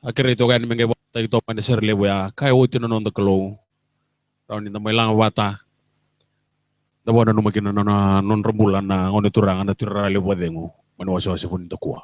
Akhirnya itu kan mengenai wata itu mana serle ya kayak waktu nonton kalau tahun ini tamai lang wata. Tahu na numakin na non rembulan na ngono turang na turale wadengu mana wasa pun itu kuah.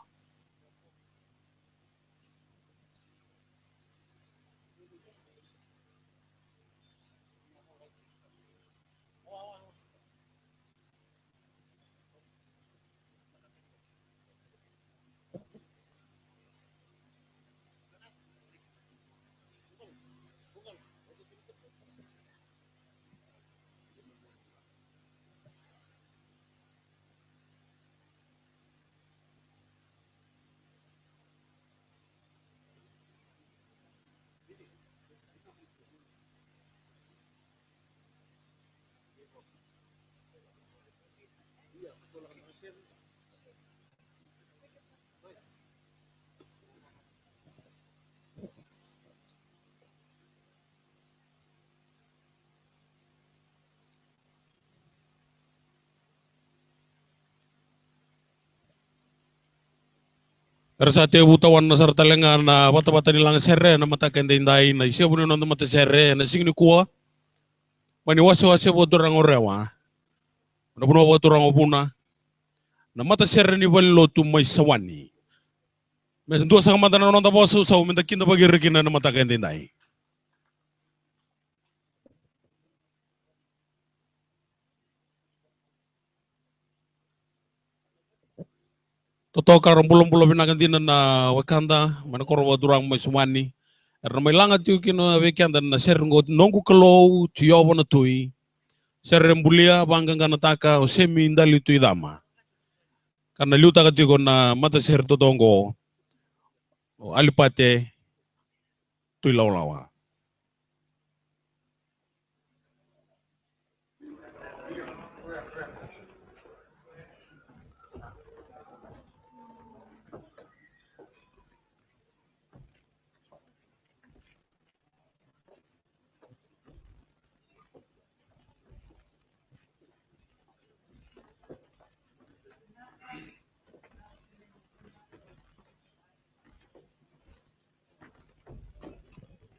Rasa te butawan na sarta lenga na bata-bata nilang serre na mata kende indai na isya puno nonton mata serre na sing ni kuah. Mani wasa buat orang orewa. Na puno buat orang opuna. Na mata serre ni valo tu mai sawani. Mes dua sang mata na nonton bosu sau minta kinda bagi rekina na mata kende indai. Toto karang pulang-pulang pinakan dinan na wakanda mana korwa durang mai sawani. Erna mai langat tu kino weekend na serre ngot nongku kalau ciawa na tui. Serre mbulia banggang kana taka o semi indali tu idama. Karena liuta katiko na mata serre totongo alipate tu lawa.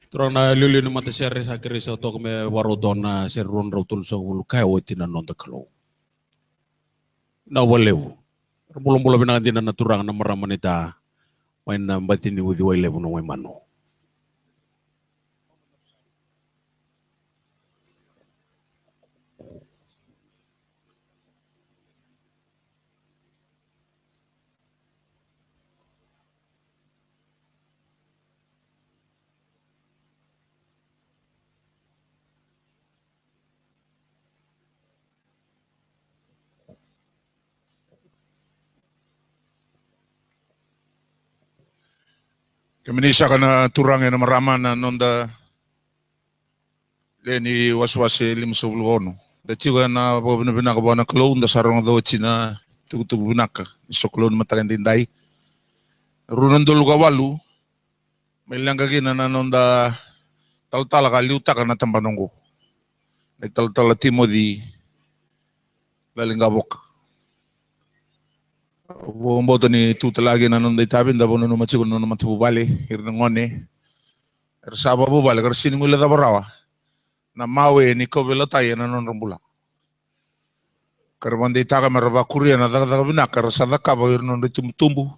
Turang na lulu ni mata serre sa kiri sa to kame warodona serron rotul so ulu kaya wati na nonta kalau. Na walewu. Bulong-bulong binangan din na turang na maraman ita main na batin ni udi walewu no mano. Kemenisa kana turang na maraman na nonda leni waswase lim sobluono. Da juga na bobna binaka bona klon da sarong do china tug binaka soklon matakan dindai. Runan dulu kawalu melanga gina na nonda tal-tal ka liuta kana tambanongo. Tal-tal timo di lalingabok. Bomboto ni tuta lagi na nonda itabin da bono no machiko no matu bale hirnangone. Ersaba bu bale kersini ngula da barawa. Na mawe ni kovela tayo na non rambula. Karbandi taka meraba kuria na daga binaka rasada ka ba hirnon tumbu.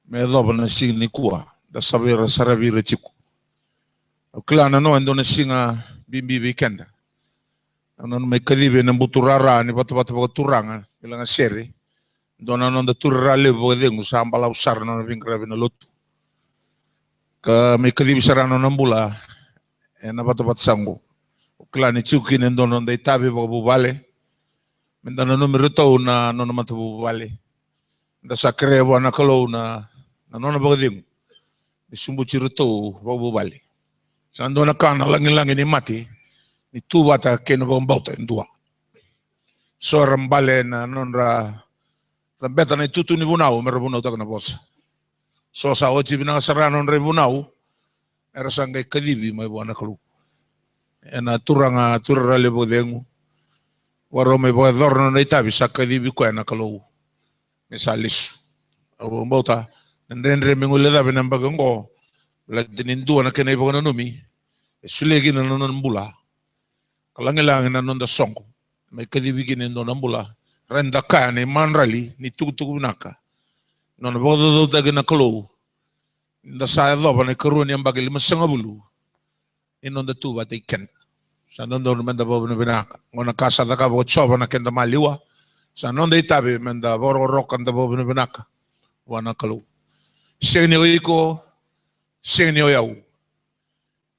Me doba na sing ni kuwa da sabira sarabira chiku. Klana no ando na singa bimbi weekend. Anon may kalibe na buturara ni bata-bata turanga ilang seri. Dona non da turra levo dengu sambala usar na vingrabe na lotu. Ka may kalibe sarano ng bula na bata-bata sango. Klani chuki nendo non da itabi babu bale. Mendana numero tau na non matabu bale. Da sakre wana kalau na non bagading. Isumbu ciruto babu bale. Sando na kana langi-langi ni mati. Ni tuwa ta keno bauta indua. Soram bale na non ra tambeta na itutu ni bunau merabunau ta kana bosa. So sa ochi binang sarano re bunau era sangai kadibi mai buana kalu. Ena turanga turra lebo dengu. Waro mai boa dorno na itabi sa kadibi ko ena kalu. Misalis. Abo bauta nendre mengule da binang bagango. La dinindu na kene ibo na numi. Sulegi na non bula. Kalangilang na non da songo. May kadibigi na non bula. Renda ka ni manrali ni tugu naka. Non bodo do tagi na kalo. Da sa do ba na karuan yang bagil masanga bulu. Inon da tu ba te ken. Sa non do menda bobo na binaka. Ngona kasa da ka bo choba na kenda maliwa. Sa non da itabi menda boro rokan da bobo na binaka. Wana kalo. Sengni oiko. Sengni oyau.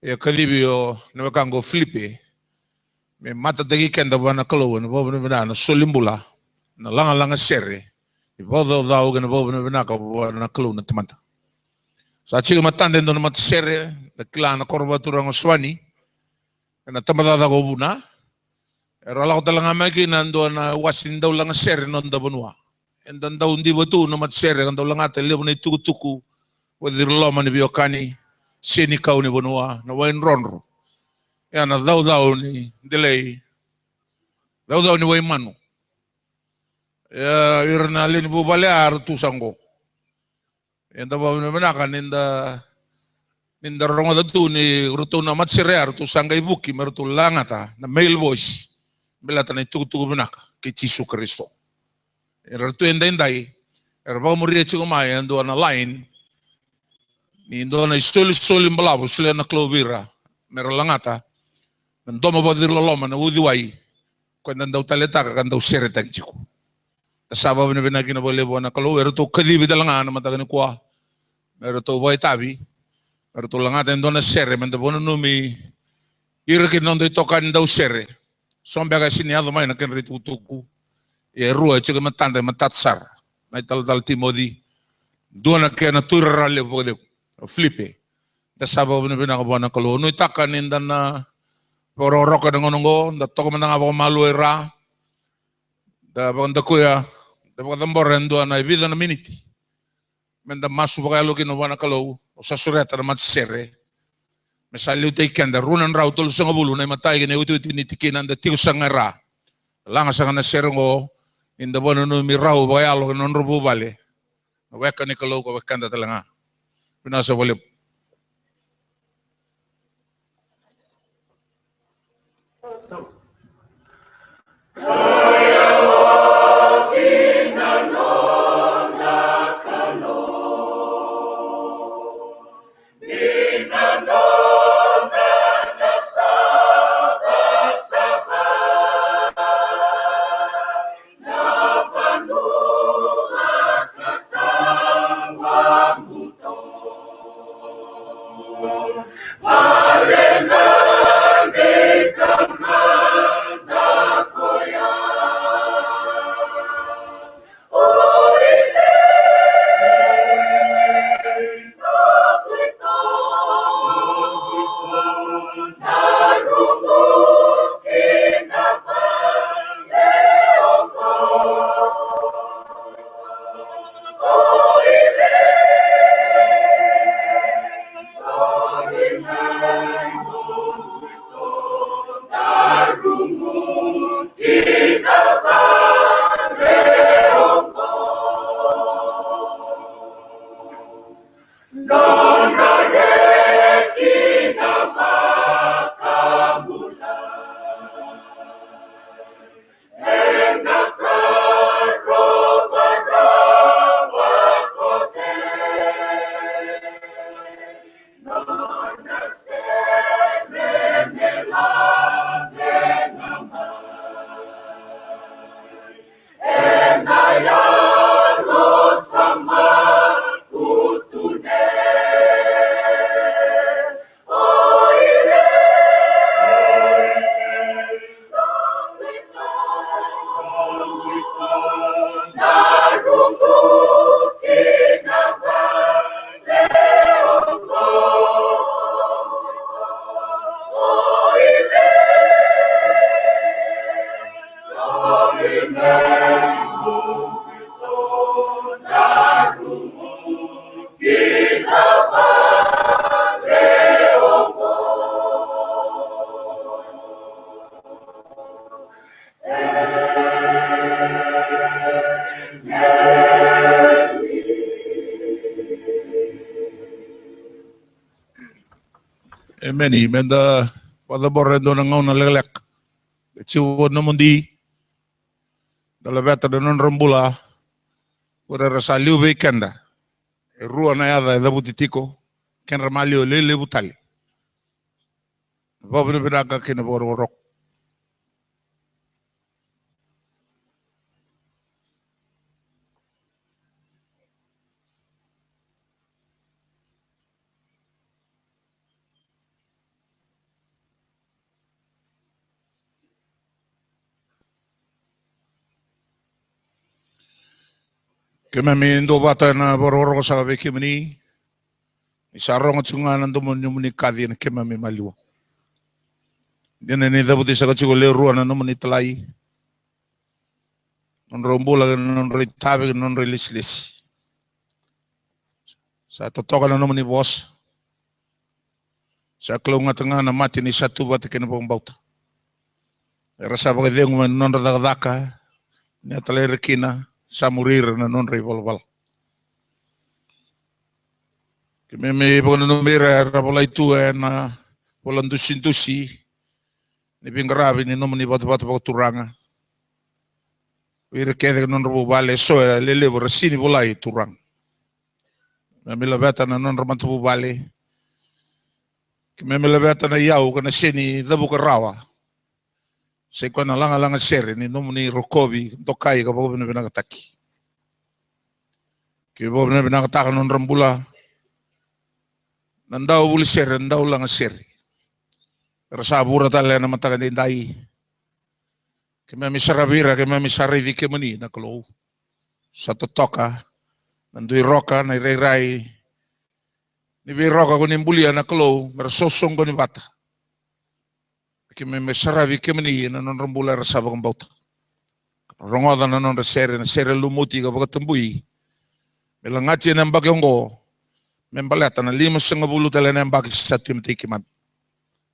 Ya kalibio na wakango flipe. Me mata tagi kenda wana kalo na bobo na binaka. Solimbula. Na langa sere. Ibodo dao gana bobo na binaka wana kalo na tamanta. Sa chiga matande ndo na mata sere. Na kila na korba turang oswani. Na tamata da go buna. Era la kota langa maki na ndo na wasin daw langa sere non da bunwa. Endan daw ndi batu na mata sere kan daw langa te levo na tuku. Wadir loma ni biokani. Sini kau ni bunwa. Na wain ronro. Ya na daw ni delay. Daw ni wain manu. Ya irna lini bubale artu sango. Enda bawa menaka ninda rongo da tu ni rutu na matsere artu sanga ibuki mertu langata na mail voice. Bela tana tuku menaka ke Yesu Kristo. Ertu endai. Erba muri chigo mai ando na line. Ni ndo na soli mbalabu sile na clovira. Merlangata. Ndoma badir loloma na udiwai. Kwenda ndau taleta ka ndau sere tagiku. Tasaba bina binagi na boleh buana kalau ertu kadi bidalanga na matagani kuah. Ertu boy tabi. Ertu langata ndo na sere menda bona numi. Iraki nondo itokan ndau sere. Sombe aga sini ado mai na ken ritu tuku. E rua chiga matanda matatsar. Mai tal timodi. Dua na kena turra le bode. Flipe. Tasaba bina binagi buana kalau no itakan inda na pororoka ngonongo nda toko manda ngabo malu era. Da banda kuya. Dapat temborendo na vida na miniti. Menda masu bagalo kino wana kalau sa sureta na matsere. Mesali utai kanda runan raw tol sa ngabulu na matay gina utu tinitikinan da tiyo sa ngara. Langa sa kana serengo inda bono no mi raw bagalo non rubu bale. Weka ni kalau ko kanda talanga. Pinasa boleh. meni menda pada borrendo na ngau na lelek. Ciwo na mundi dalla beta da non rambula ora rasaliu weekenda. Rua na yada da butitiko ken ramalio lele butali. Bobu binaga kina boro rock. Kema mi ndo bata na boro rock sa be kimani. Isarong tsunga na ndo muni kadi na kema mi maliwa. Dene ni da buti sa kachigo le rua na muni talai. Non rombula non ritabe non relislis. Sa totoka na muni boss. Sa klunga tanga na mati ni satu bata kena pong bauta. Rasa bagai dengu man non radaka ni atalai rekina sa murir na non revolval. Kememe pagano numera rabola itu na polan dusin-dusi ni pingrabi ni nomani bata-bata bago turanga. Wira kede non rabo bale so lele borasini bolai turang. Memela beta na non ramantu bale. Kememe beta na yau kana seni dabu karawa. Sa ikaw na langa sere ni nomani rokobi tokai ka bago pinakataki. Kaya bago pinakataka non rambula nandau buli sere nandau langa sere. Rasa bura tala na matakan din dai. Kaya may sarabira, kaya may sarivi kaya mani na kalo. Sa totoka, nandui roka, na iray-ray. Nibi roka ko nimbulia na kalo, merasosong ko ni bata. Kaya may saravi kaya mani na nonrambula rasaba kong bauta. Rongoda na non na sere lumuti ka pagkatambui. Melangati na bagyong ko, may balata na 5 tala na bagay sa timtiki mami.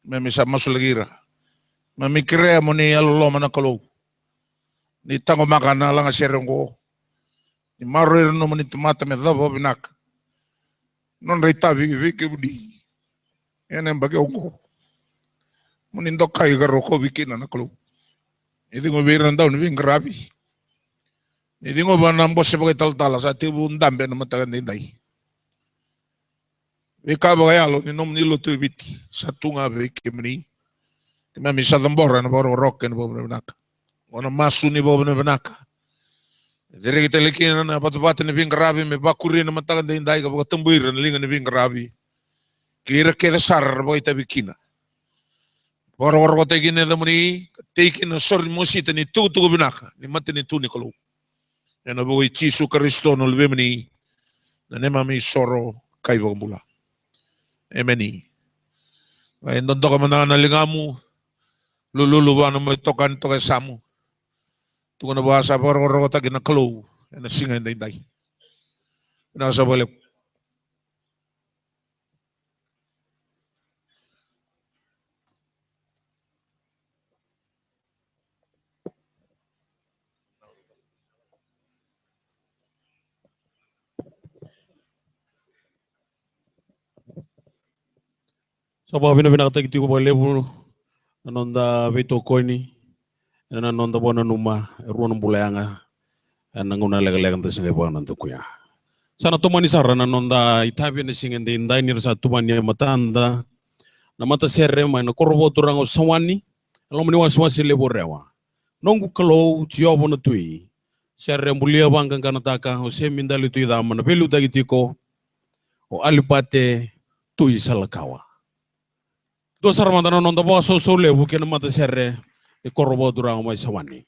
May sa masulagira. Mamikrea mo ni aloloma na kalo. Ni tango maka na lang aserong ko. Ni maroir no man itumata me dabo binak. Non reita viki budi. Yan ang bagay ko. Munindok kayo karo ko bikina na kalo. Hindi ko biran daw ni bing grabe. Hindi ko ba nambos sa bagay taltala sa tibun dambe na matagan din day. Ika bagay alo ni nom nilo tu biti. Sa tunga biki mani. Kaya may sa tambora na baro rock na bobo na binak. Wana masu ni bobo na binak. Jadi kita lihat na batu-batu ni bing grabe me bakuri na matagan din day kapag tambuir na linga ni bing grabe. Kira keda sar bagay tabikina. Baro-baro ko tayo na muni tayo na sorry mo sita ni tuto ko binaka ni mati ni tuni kalau. Yan abo ay Chisu Kristo no lebe mani na nema may soro kay bagong bula. Emeni. Ngayon doon ka man na nalingamu lululuwa na mo itokan to kay Samu. Tungo na bahasa baro-baro ko tayo na kalau. Yan na singa hindi day. Nasa balik. So ba pinakatagiti ko ba lepo nanonda vito ko ni nanonda po nanuma ruan ng bulayanga nanguna lega-lega tas ngay po nanto kuya. Sana tumani sara nanonda itabi na singen din dai ni sa tumani matanda na mata serre may na korbo turang sawani alam ni waswasi lepo rewa. Nongu kalau tiobo na tui serre mulia bangkang kanataka o semindali tui dama na pelu dagiti ko o alipate tui salakawa. Do sarmanda non da boso so lebu ken mata serre e korbo durang mai sawani.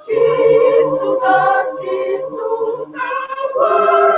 Jesus, Jesus, our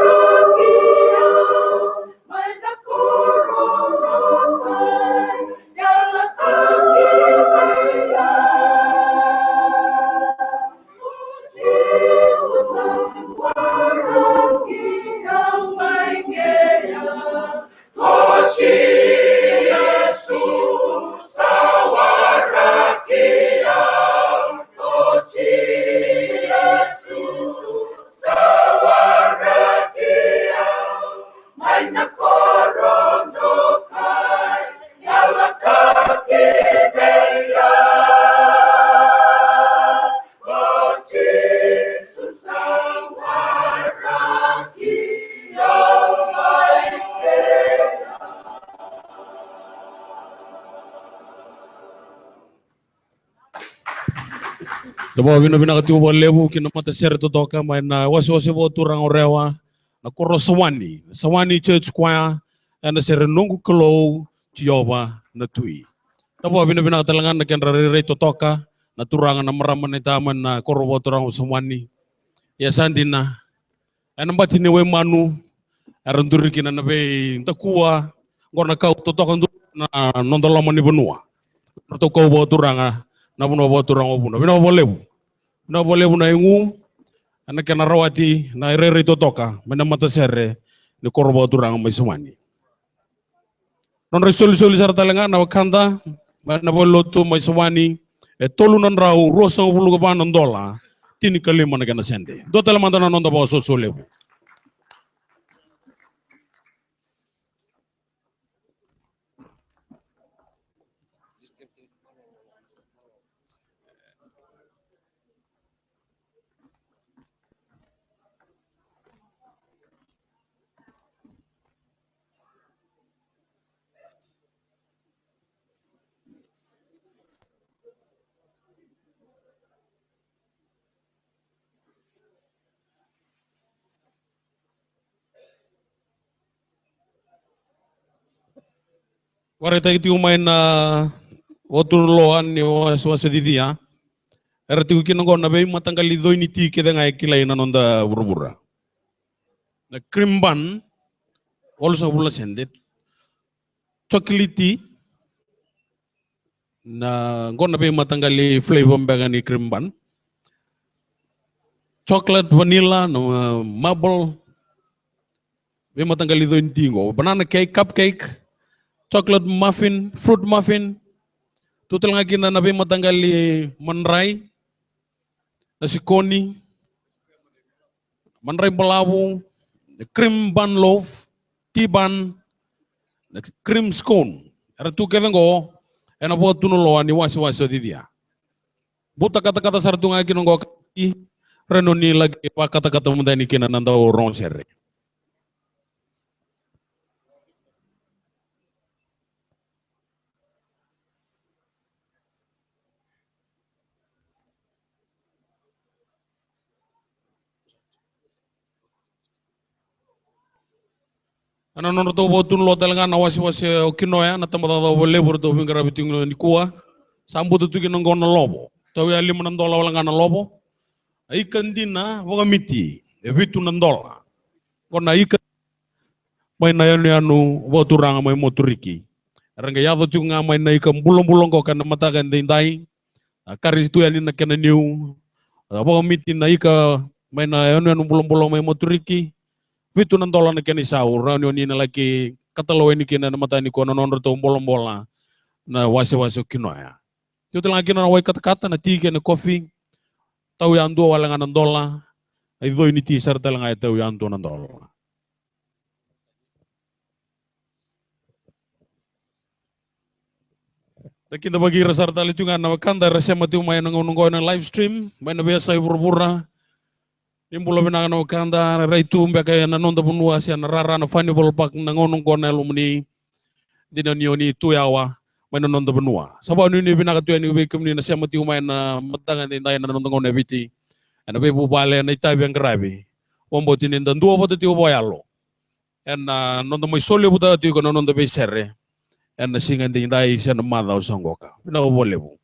Tabo vino binakati wa lebu kinamata sere to toka mai na wasi bo turang orewa na koro sawani church choir na sere nungu kelo Jehova na tui. Tabo vino binakatalangan na kenra rei to toka na turangan na maraman itaman na koro bo turang sawani. Ya sandina ana batini we manu aranduri kina na be takua ngorna kau to toka na nondolama ni benua. To kau bo turanga na buno bo turang obuno. Vino bo lebu. Na boleh na ingu anak kena rawati na rere to toka mena mata sere ni korbo turang mai semani non resolusi sarta lenga na wakanda na bolotu mai semani tolunan rau rosa bulu ka banan dola tini kali mana kena sende do tela mandana non da baso solebu wareta itu main na otur loan ni wasa didia era tu kinongo na be matanggali do ini ti keda ngai kilai na nonda burbura na krimban also bula sendet chocolate na gonna be matanggali flavor mbagani krimban chocolate vanilla no marble be matanggali do intingo banana cake cupcake chocolate muffin, fruit muffin, tutul nga kina nabi matanggali manray, nasi koni, manray balawu, cream bun loaf, tea bun, cream scone. Era tu keveng go, ena po tunulo ani wasi di dia. Buta kata-kata sartu nga kina go kati, renoni lagi pa kata-kata mundani kina nanda orang sere. Ana nono to botun lo talanga na wasi okinoya na tamata do lebur to bingara biting ni kuwa sambu to tuki nang gono lobo to ya lima nan dola wala ngana lobo ikan dina waga miti e vitu nan dola kona ikan mai na yani anu boturanga mai moturiki ranga yado tu nga mai na ikan bulong ko kana mata kan dindai karis tu yani na kana niu waga miti na ika mai na yani anu bulong mai moturiki vitu nan dola na keni saur rauni ni lagi katalo ni kena na mata ni kono non to bola na wasi kinoya tu lagi na wai kata na tiga na kofi tau yang dua wala nan dola ai do ini ti sarta lang ai tau yang nan dola Takin bagi sarta litu nga na wakanda resema tu may nang live stream may na biasa ibur-bura Nimbulo binanga no kanda raitu mbaka na nonda bunua sia na rara na fani bolpak na ngonong kona lumni dina nioni tuyawa may na nonda bunua. Sabaw ni binaka tuya ni bekum ni na siya mati umay na matangan din tayo na nonda ngona biti. Ano be bubale na itabi ang grabe. Wambo tinindan duwa po tatiyo boyalo. And nonda may soli po tatiyo ko na nonda be serre. And nasingan din tayo siya na madaw sa ngoka. Binaka bole po.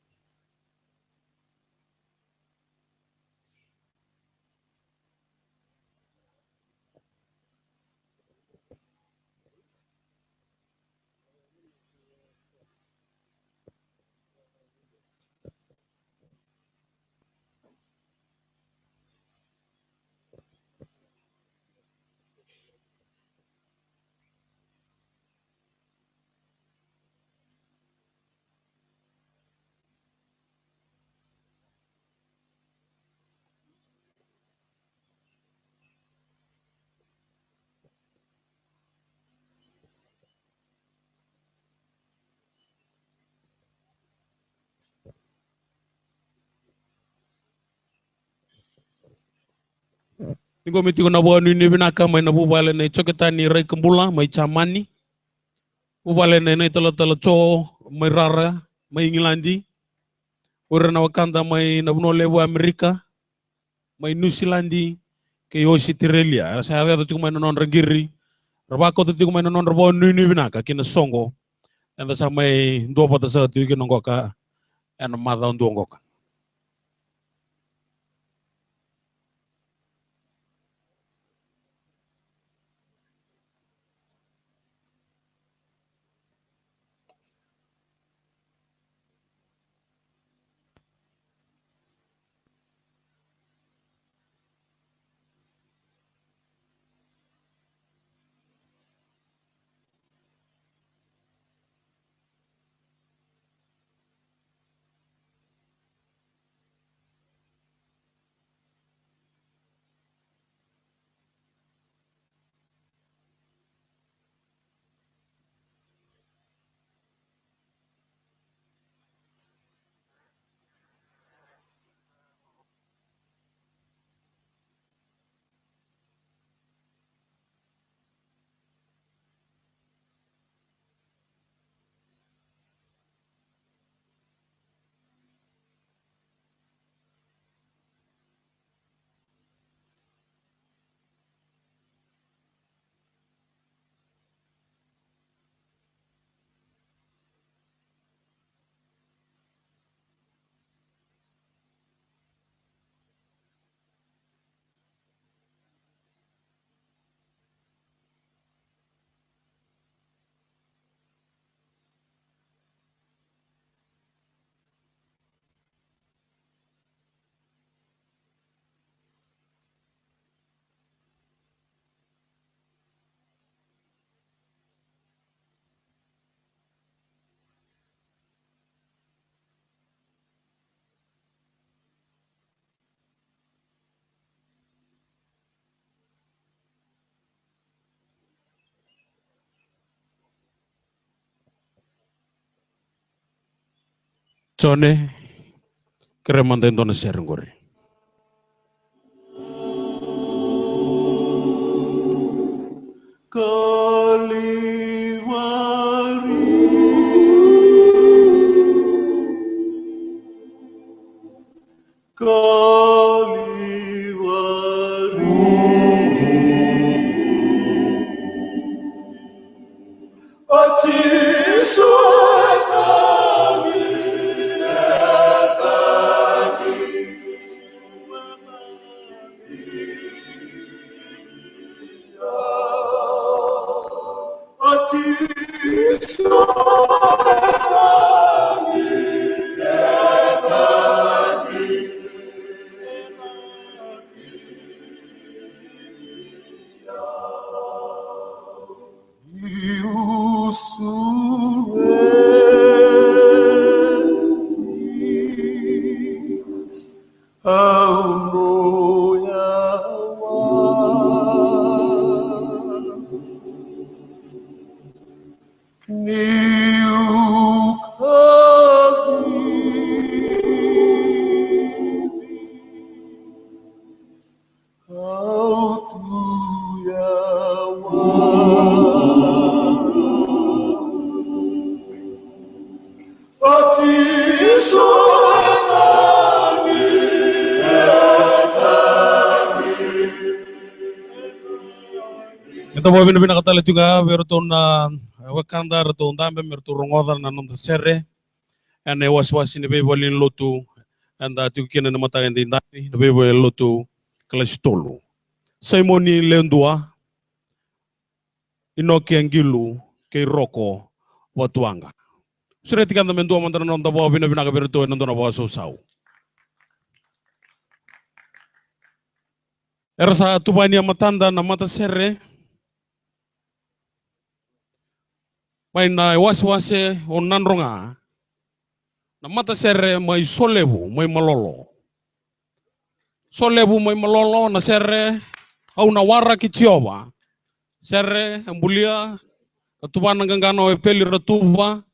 Ningo miti ko nabuha ni binaka may nabubala na itsoketa ni Ray Kambula, may chamani. Bubala na itala cho, may rara, may ingilandi. ora na wakanda mai na buno levo Amerika mai New Zealandi ke Australia sa ave tu mai non regiri rabako tu mai non rabo nini vinaka kina songo anda sa mai do pata sa tu kina ngoka ana mada ndo ngoka Chone kere mantendo na serengori Ito po binakatala juga verto na wakanda reto ndambe merto rongoda na nonda serre ane was ni be bolin lotu anda tu kina na mata ndi ndani be bolin lotu klastolo Simoni lendua inoki angilu ke roko watuanga sureti kanda mendua mantara nonda bo binaka verto nonda na bo sau erasa tubani matanda na mata serre mai na was-wase o nanronga na mata serre mai solebu mai malolo na serre au na wara kitioba serre ambulia katubana gangano e peli ratuba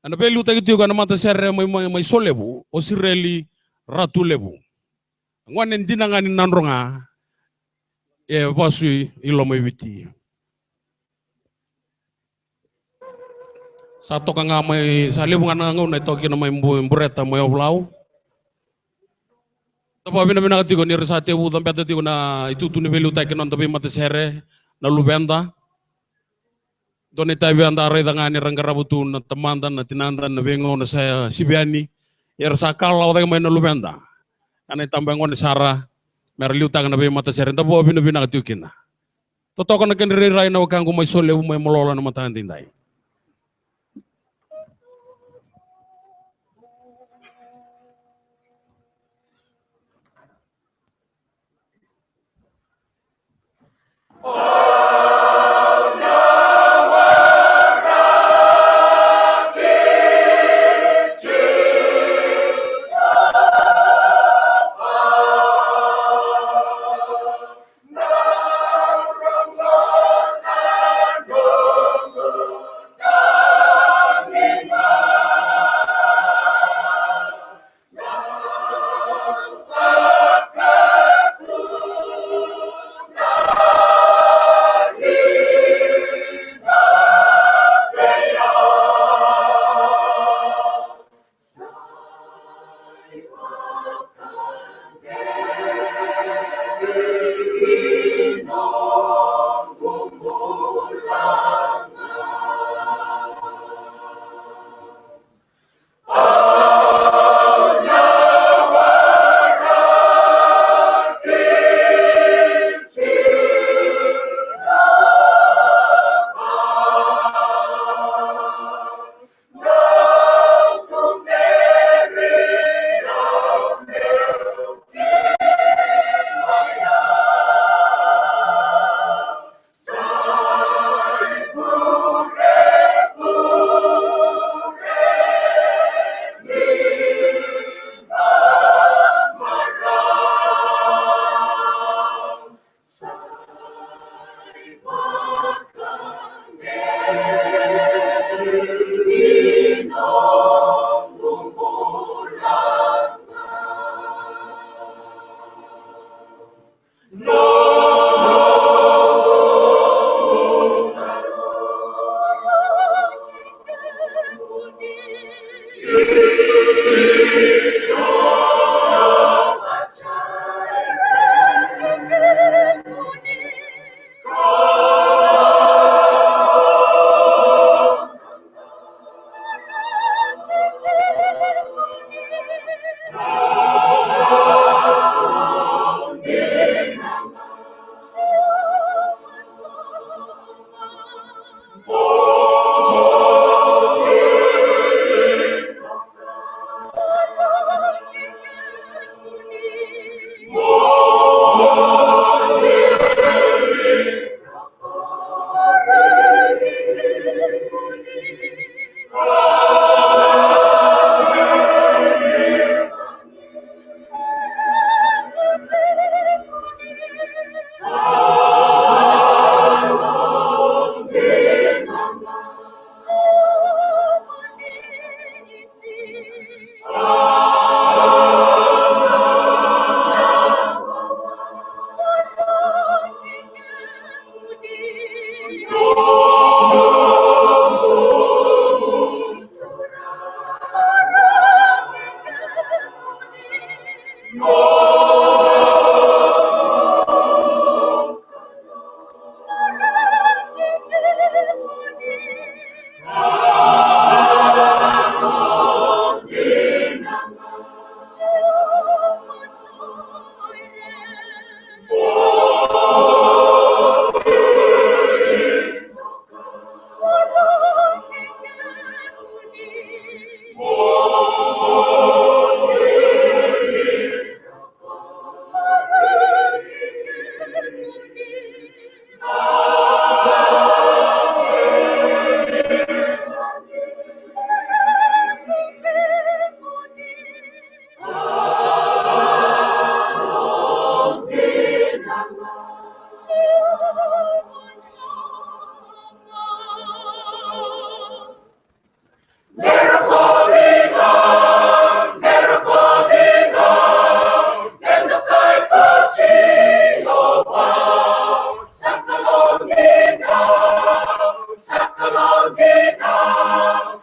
ana peli uta kitio na mata serre mai solebu o sireli ratulebu ngwane ndinanga ni nanronga e pasui ilo mai viti Sato ka nga may salib nga nga na ito kina may bureta may oblaw. Tapos binabinakati ko ni resate utan peta ko na itutuni belu tayo kinon tapi mati sere na lubenda. Doon tayo benda aray nga ni ranggarabutu na tamandan na tinandan na bengo na sa Sibiani. Yer sakal law tayo may na lubenda. Ano itambang ko ni Sara merliu tang na mati sere. Tapos binabinakati ko kina. Totoo ka na kaniriray na wag kang kumay sole may molola na matahan tinday. Sakalogina,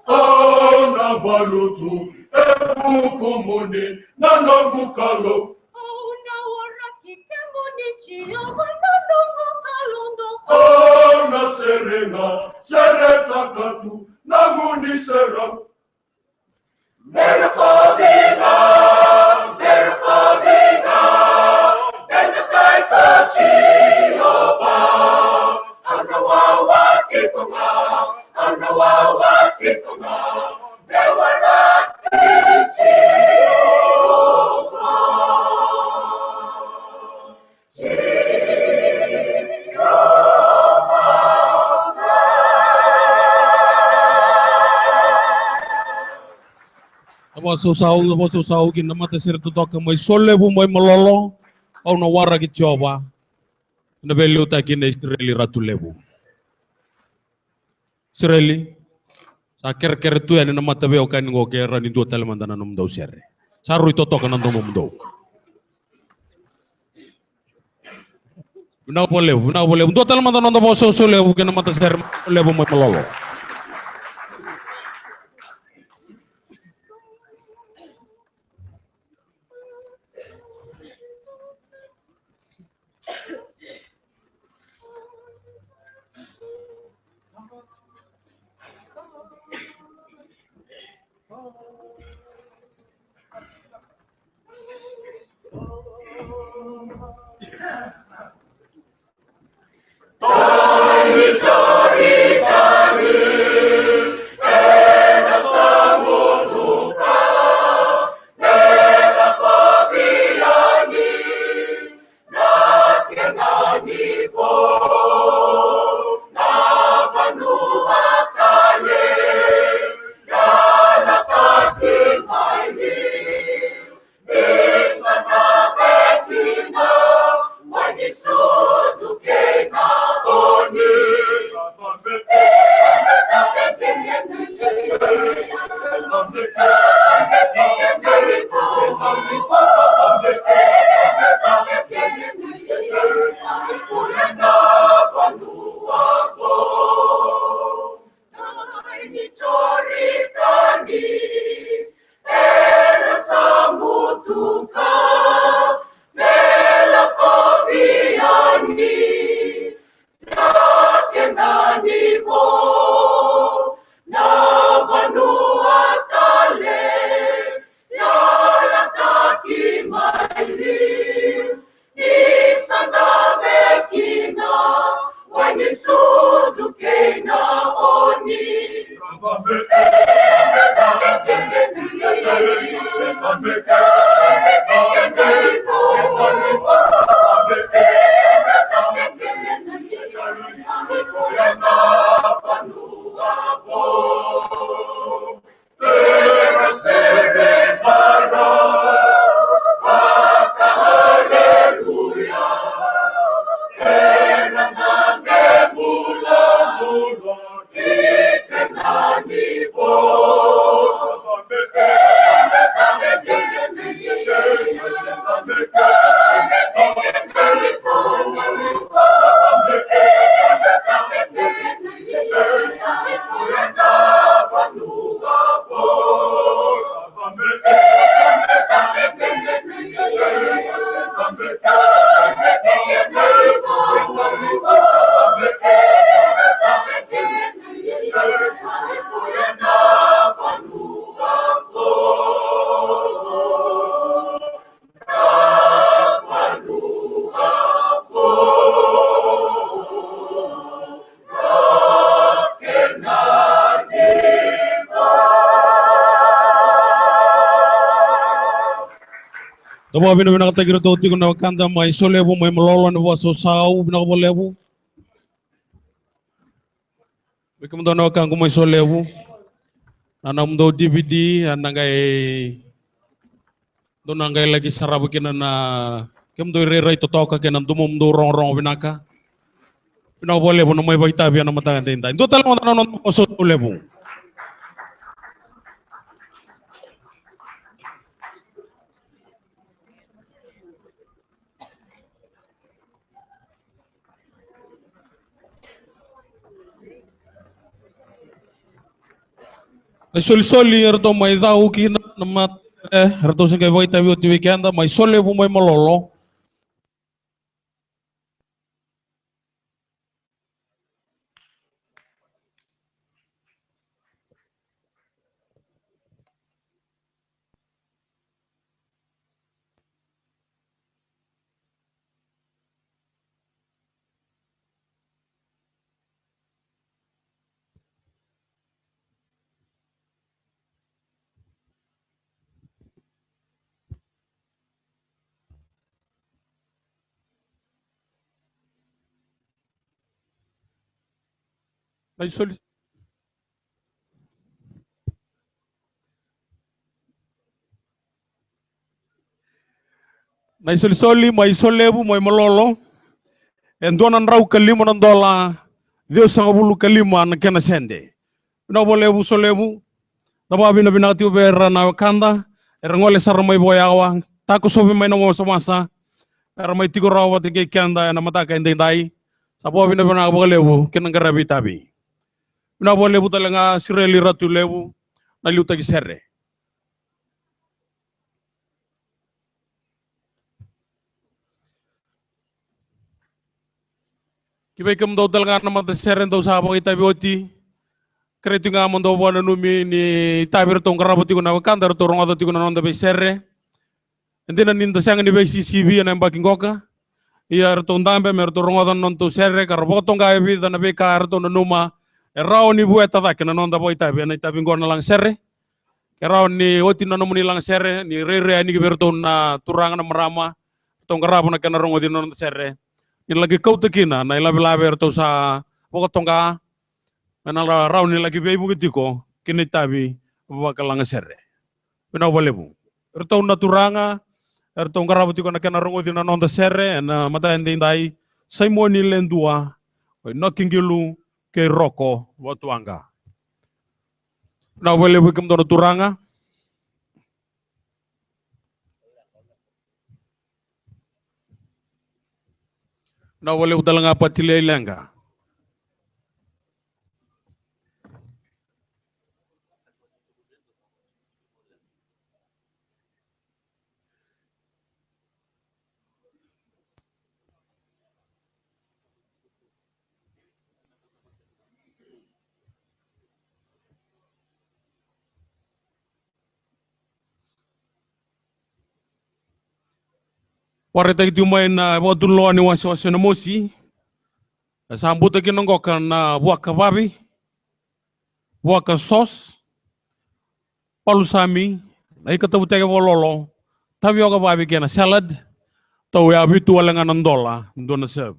Ona balutu ebukumuni nanongu kalo. Ona serena seretakatu namuni seram. Merkobina, Merkobina, Bendakai Kachioba, Anawawa Kipunga, Anawawa Kipunga, Bewala Kichioba. Apa susau kina mata sir tu toka mai sole bu mai malolo au na wara ki choba na belu ta kina Israeli ratu lebu Israeli sa ker tu ya na mata veo kan ngo ke rani do talemandana num do serre saru ito toka nan do mum do na boleh do talemandana ndo bo so lebu kina mata ser lebu mai malolo. Tabo bina kata kira tau tiku na kanda mai solebu mai malolo na waso sau bina ko lebu. Bikum do na kangu mai solebu. Nanam do DVD anangai do nangai lagi sarabu kina na kem do rera ito toka kina dumum do rong binaka. Bina ko lebu na mai baita biya na mata tinta. Do talang na non waso lebu. Soli-soli erto mai dau ki na mat erto sing kai vai tabi oti weekend mai sole bu mai malolo. Mai soli Mai soli-soli mai sole bu mai malolo. Endonan rau kalima nan dola. Deus sang bulu kalima na kena sende. Na bolebu solebu. Taba bina bina tiu berra na kanda. Era ngole sar mai boyawa. Taku sobi mai na masa. Era mai tigo rawa tige kanda na mata ka indai dai. Sabo bina bina bolebu kena garabi tabi. Bina bolebu talenga sireli ratu lebu. Na liuta ki serre. Kibai kem do talga na mata serre do sabo kita bioti. Kretu nga mando bona numi ni tabir tong karaboti ko na kandar to rongo to ko na nonda be serre. Ende na ninda sang ni be CCB na baking goka. Ia to ndambe mer to rongo non to serre karabotong ga bi na be kar to numa. Erao ni bueta da ke na nonda boy tabi na tabi ngor na lang serre. Erao ni oti na nomuni lang serre ni rere ni berto na turang na marama. Tong karabo na ke na rongo di non serre. Ni lagi kau tekina na ilabe to sa pokotong ga menala raw ni lagi beibu gitiko kini tabi bakalang serre pina bolebu erto na turanga erto ngarabuti ko na kenarongo dina nonda serre na mata endai saimoni lendua no kingilu ke roko watuanga pina bolebu kem do turanga na bolebu dalanga patile lenga. Wareta itu main bodun lo ani wasi na mosi. Sambuta kinonggoka na buaka babi. Buaka sos. Palusami. Na ikatabu tega bololo. Tabi oka babi kena salad. Tau ya bitu alengan nandola. Ndona seb.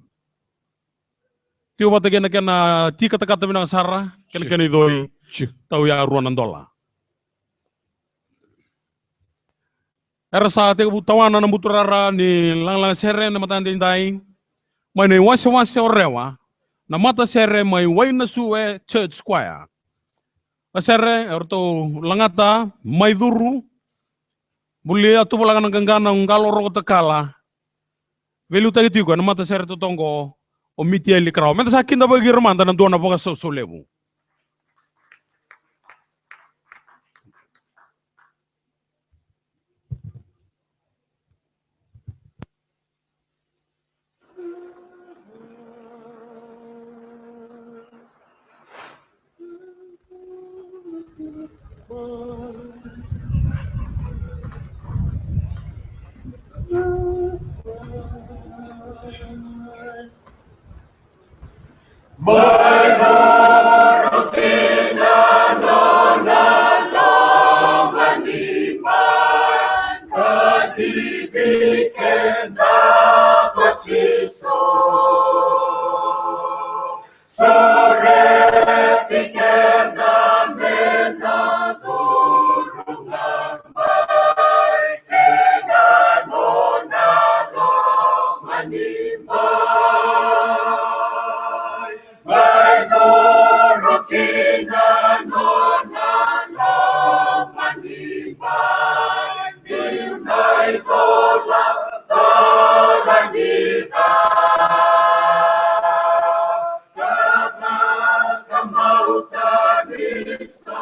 Tiu bata kena ti kata-kata binang sarah. Kena idoi. Tau ya ruan nandola. Era saat itu tawana na muturara ni lang serre na mata ndai mai nei wase orewa na mata serre mai waina suwe church square a serre erto langata mai duru bulia tu bolangan gangana ngalo ro tekala velu tagi tigo na mata serre to tongo o mitieli krao meta sakin da bagi remanda na dona boga solebu. Kamautan isa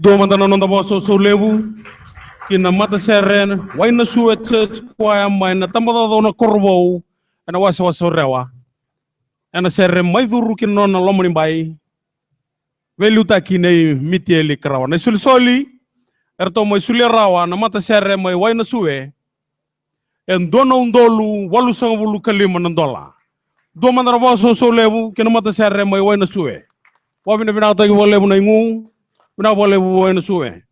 Domandana nonda boso so lebu kina mata seren waina suet kwa maina tambada dona korbo ana wasa wasa rewa ana serre mai duru kin nona lomoni bai veluta kine mitieli krawa na soli erto mai suli rawa na mata serre mai waina suwe en dona undolu walu sangulu kalima nandola domandana boso so lebu kina mata serre mai waina suwe wabina bina tagi lebu na ingu bina boleh buat nusuwe.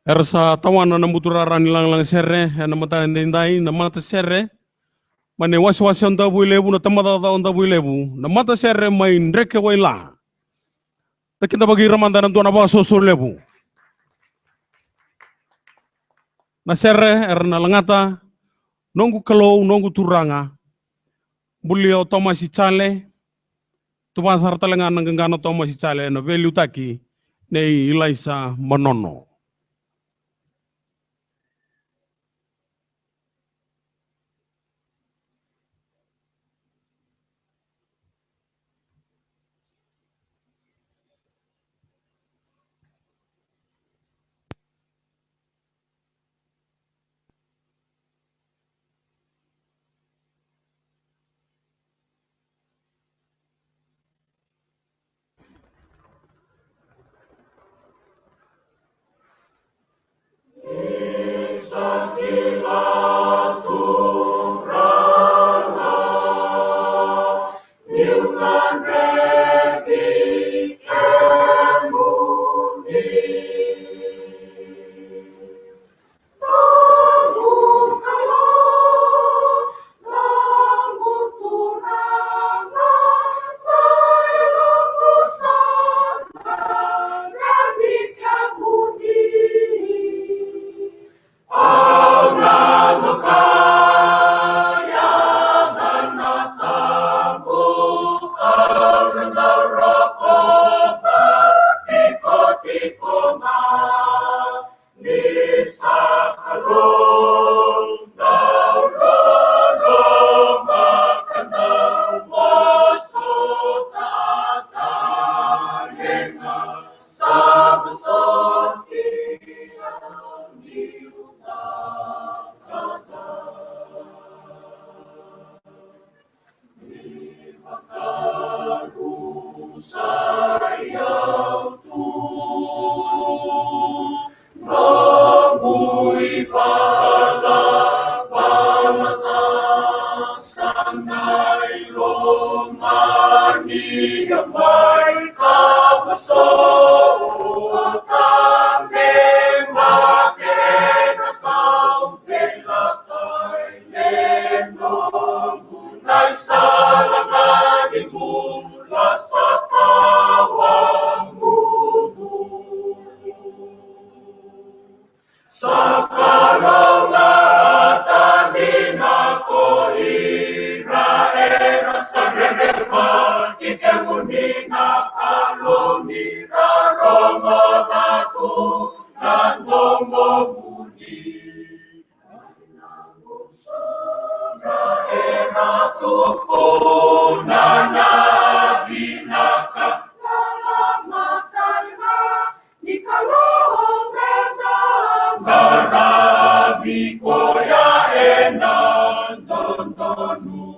Ersa tawana na muturara nilang lang serre na mata ndai na mata serre mane was onda builebu na tamada onda builebu na mata serre mai ndreke waila takinda bagi ramanda na dona baso lebu na serre erna langata nongu kalau nongu turanga bulio Thomas Chale tuban sarta lengan ngangana Thomas Chale na velu taki nei ilaisa manono. Aurang kaya natamu, aurang rokoba, tiko-tiko ma, nisa kalung, naurolo makandang waso tatalinga, sabasong iyang sayaw tu, nangu'y palapalas kanay romani may kapaso kami makinakaw pilakay lenong gunay sa langaning mula sa tawang mundo. Sa kalawatan din ako iraera sa rerema, kikemuni na kalonira romagatu nandong mabuni. Era tuko na nabinaka lalamatay na di kalong medang garabi ko yaen nandondonu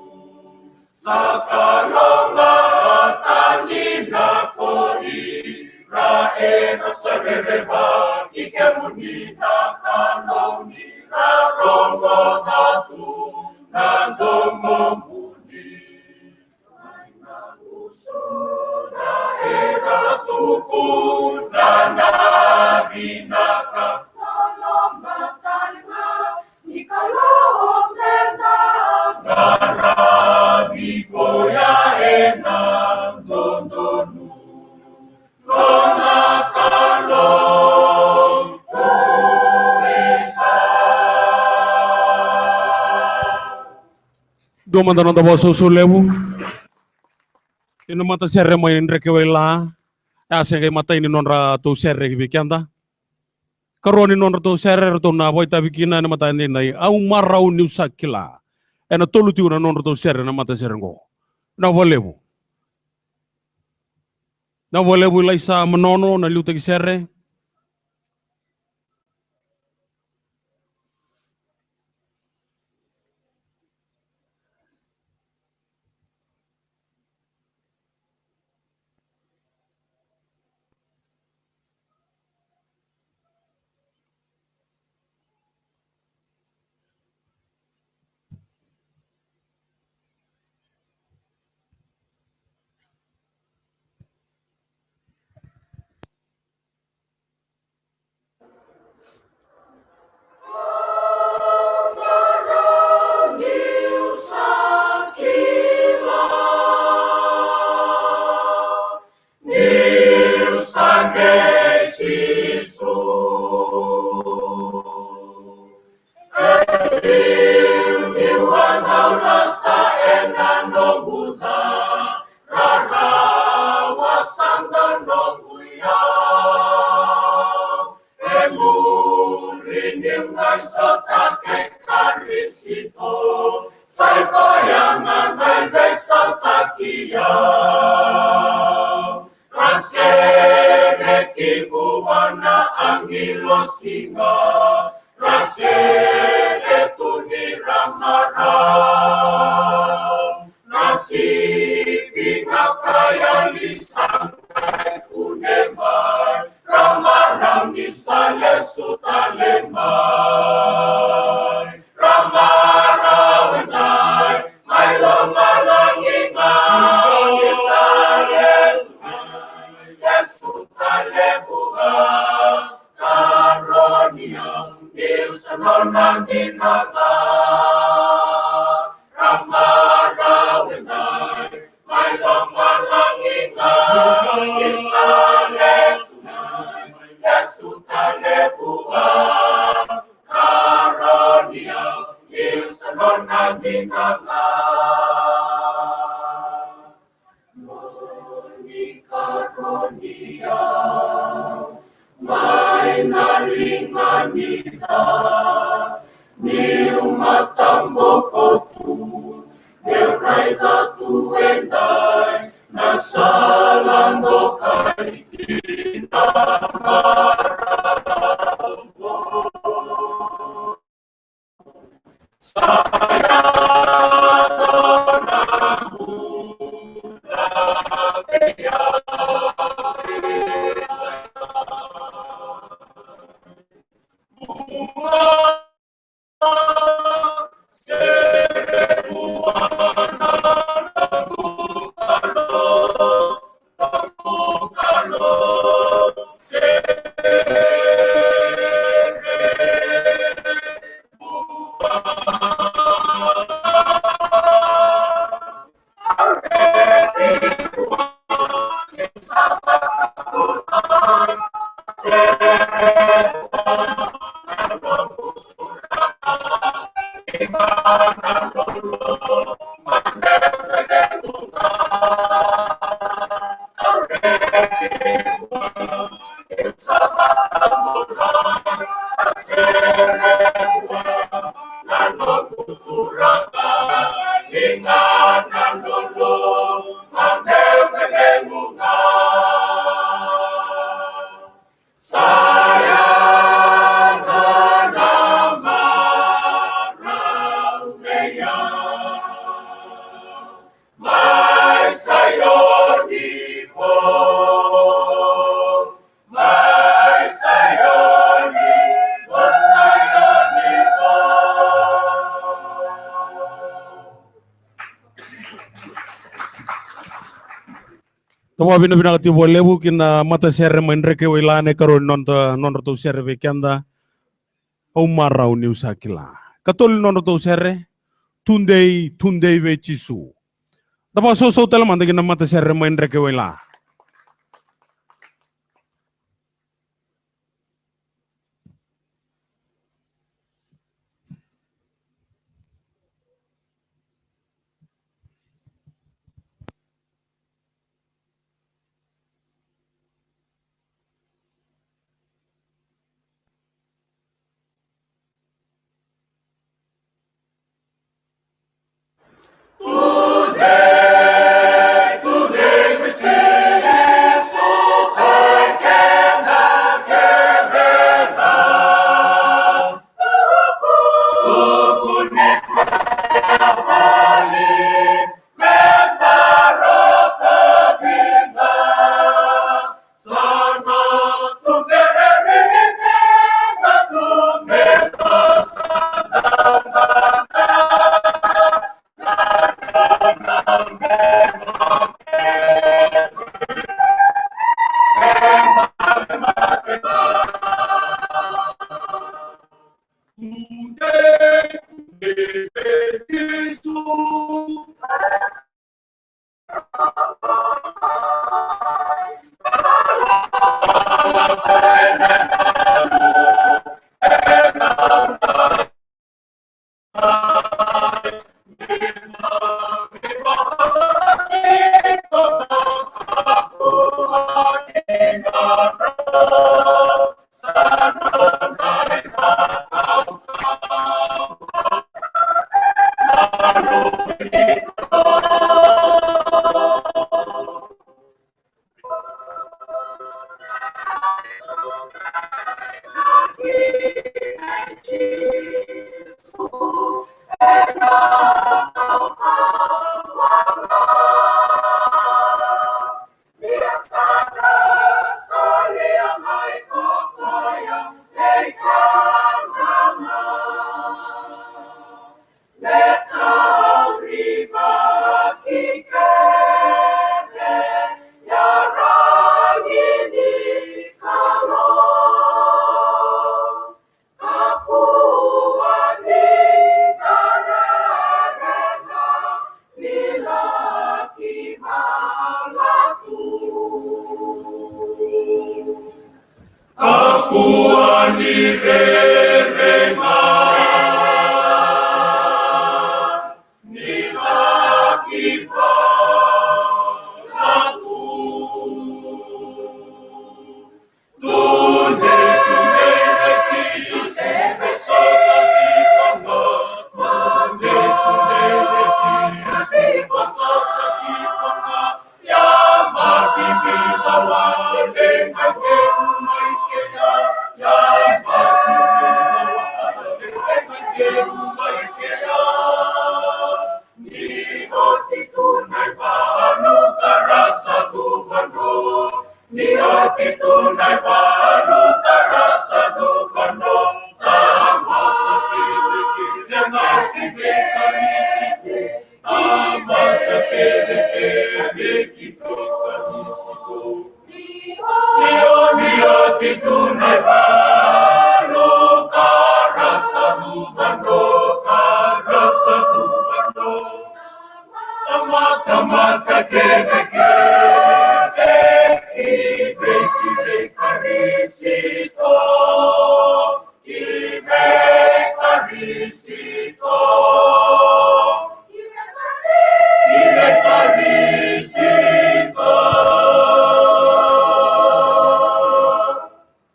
sa kalongatan din ako iraera sa rereba ikemuni na kalong romagatu nandong mabuni ay nausura era tukun na nabinaka lalamatay na ikalawang denang garabi ko yaen ang dondonu ronakalong Domandano da boso sulewu. Ino mata serre mo in rekewela. Asa kay mata ini nonra tu serre bikyanda. Karoni nonra tu serre to na boy tabikina na mata ni nai au marau ni usakila. Ena toluti una nonra tu serre na mata serre ngo. Na bolewu. Na bolewu laisa menono na liuta ki serre. ninanga Monica Ronia may nalinganita ni umatambo ko tu Neray katuenday nasalando kay kinangarap ko Tama binakati bolebu kina mata serre menreke wilane karon nonto serre kenda umarau ni usakila. Katol nonto serre tundei vechisu. Tama so telamanda kina mata serre menreke wila.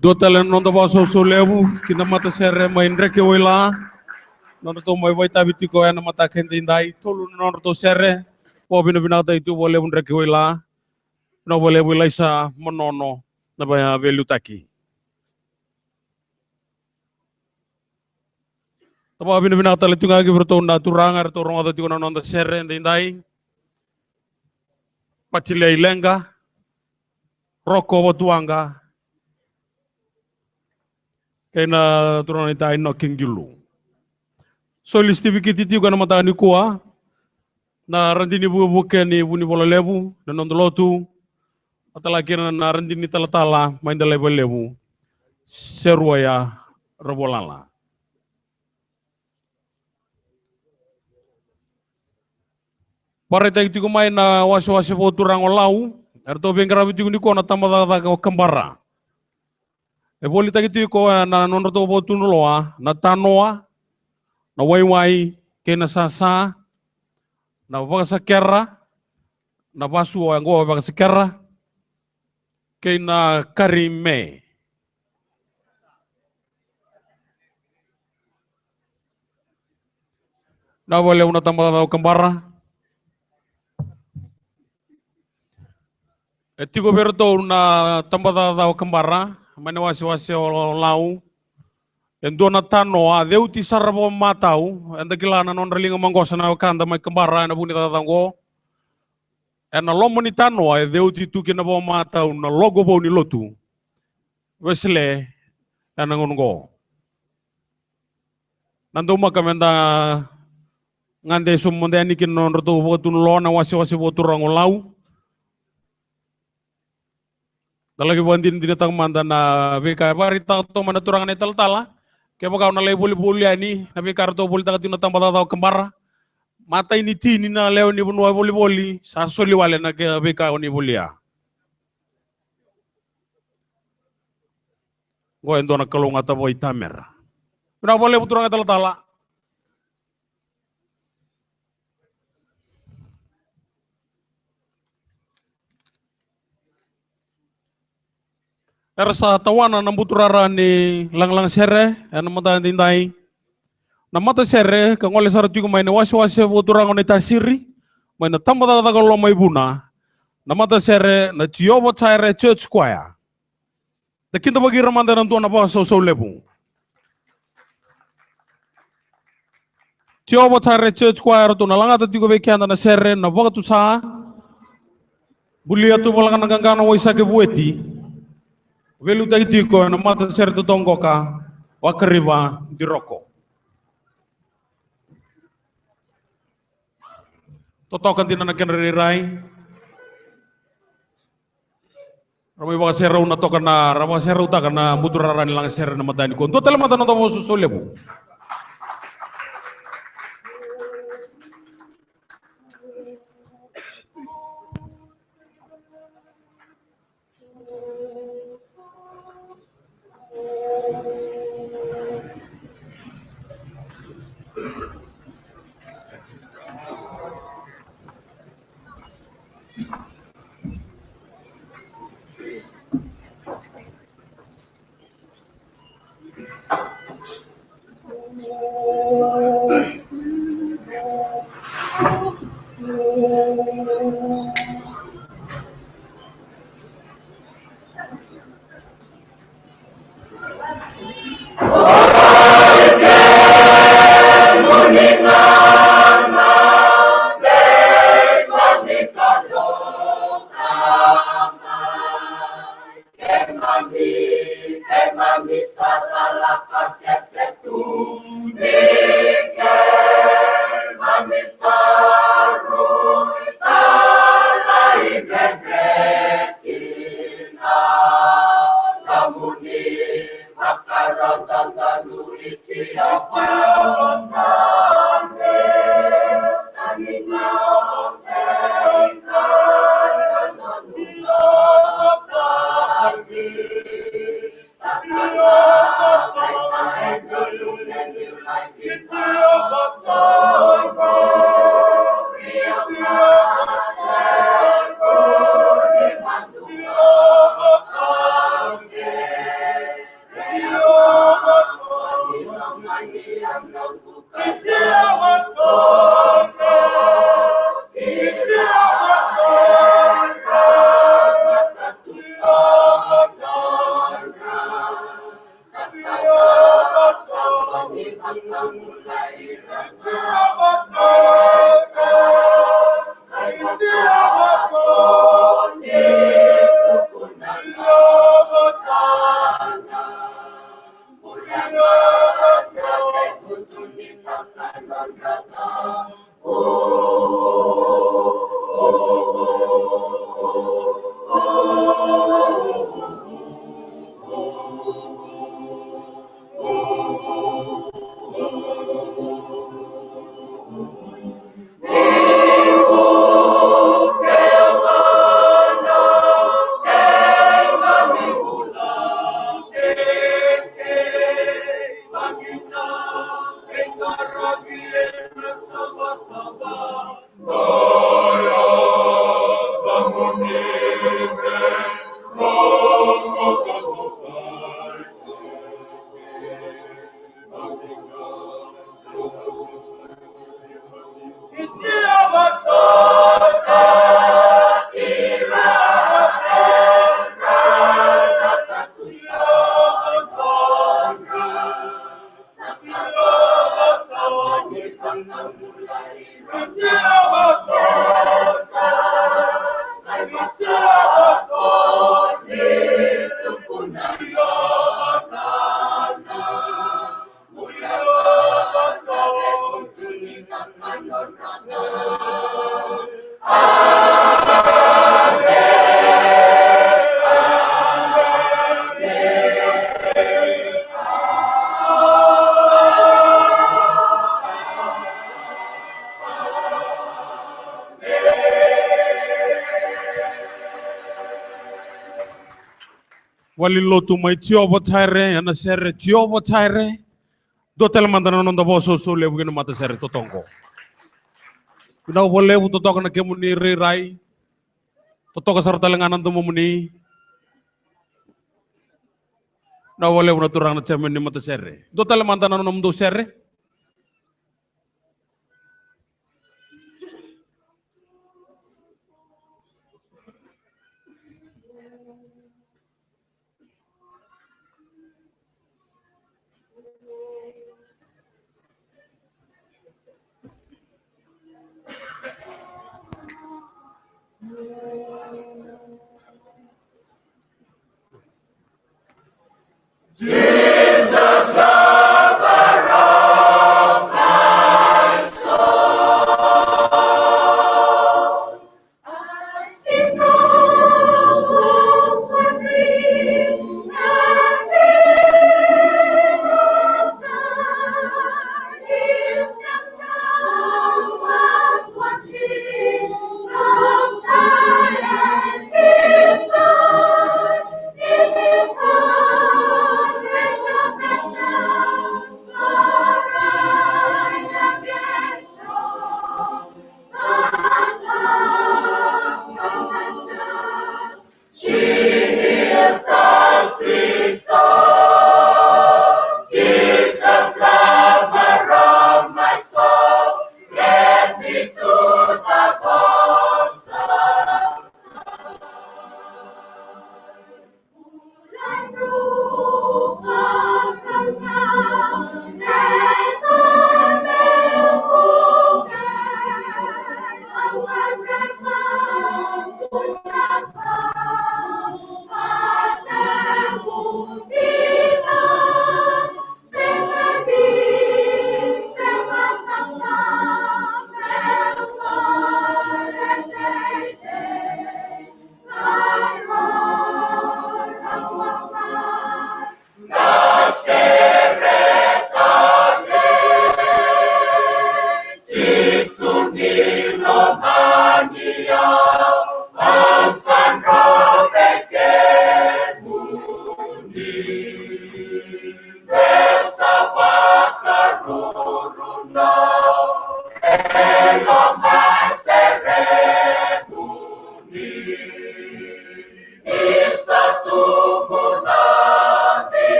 Do talen non do vaso so levu kina mata serre main reke oila non to mai vai tabiti ko ana mata kente indai tolu non to serre po bina bina ta itu boleh un reke oila no boleh oila isa monono na ba velu taki tapa bina bina ta letu ngagi bertonda turangar to ronga to non to serre indai pachile ilenga roko watuanga kena turun ita ino kingilu. So listi bikiti tiu kana mata ni kuah na randini buke ni buni bola lebu na nondolotu atala kira na randini talatala main da lebu seruaya robolala. Pareta itu main na wasi po turang olau erto bengkara itu ni ko na tambah kembara. E boli tagi tu ko na nono to botu loa na tanoa na wai ke na sasa na baga sakera na basu ang go baga sakera ke na karime na boleh una tambah kembara e tigo berto una tambah kembara mane wasi lau en dona tanoa deuti sarabo matau en dakilana non relinga manggosa na kanda mai kembara na buni tatango en na lomoni tanoa deuti tuki na bo matau na logo bo ni lotu wesle en ngongo nando makamenda ngande sumonde ani kin non roto bo tun lona wasi bo turango lau dalagi bandin dinatang manda na beka bari ta to mana turangan etal tala ke baka na lebuli buli ani na beka to buli ta tinatang bata kembara mata ini tini na leo ni bunua boli sa soli wale na ke beka oni bulia go endo na kalunga ta boy tamer na boleh turangan etal tala ersa tawana na buturara ni lang sere en mata dindai na mata sere ka ngole sar tu mai wasi buturang ni tasiri mai na tambata ta kalau mai buna na mata sere na tiobo sere church choir da kinta bagi ramanda nan tuana ba so lebu tiobo sere church choir tu na langa tu be kianda na sere na baga tu sa bulia tu bolang nagangana waisa ke bueti velu tagi ko na mata ser tu tonggo ka wakariba di roko totokan tina na kenrirai ramai baga serau na tokan na rama serau ta kana muturara ni lang ser na matani ko to tele mata no to susulebu Walilotu mai Jehova Jireh ana serre Jehova Jireh do telemandana non da boso so lebu gina mata serre totongo kuna wole bu totok na kemuni rirai totok sarta lenganan tu mumuni na wole bu naturang na cemen ni mata serre do telemandana non do serre Jesus, lover of my soul, I sing songs for thee, and is thou was watching, lost thy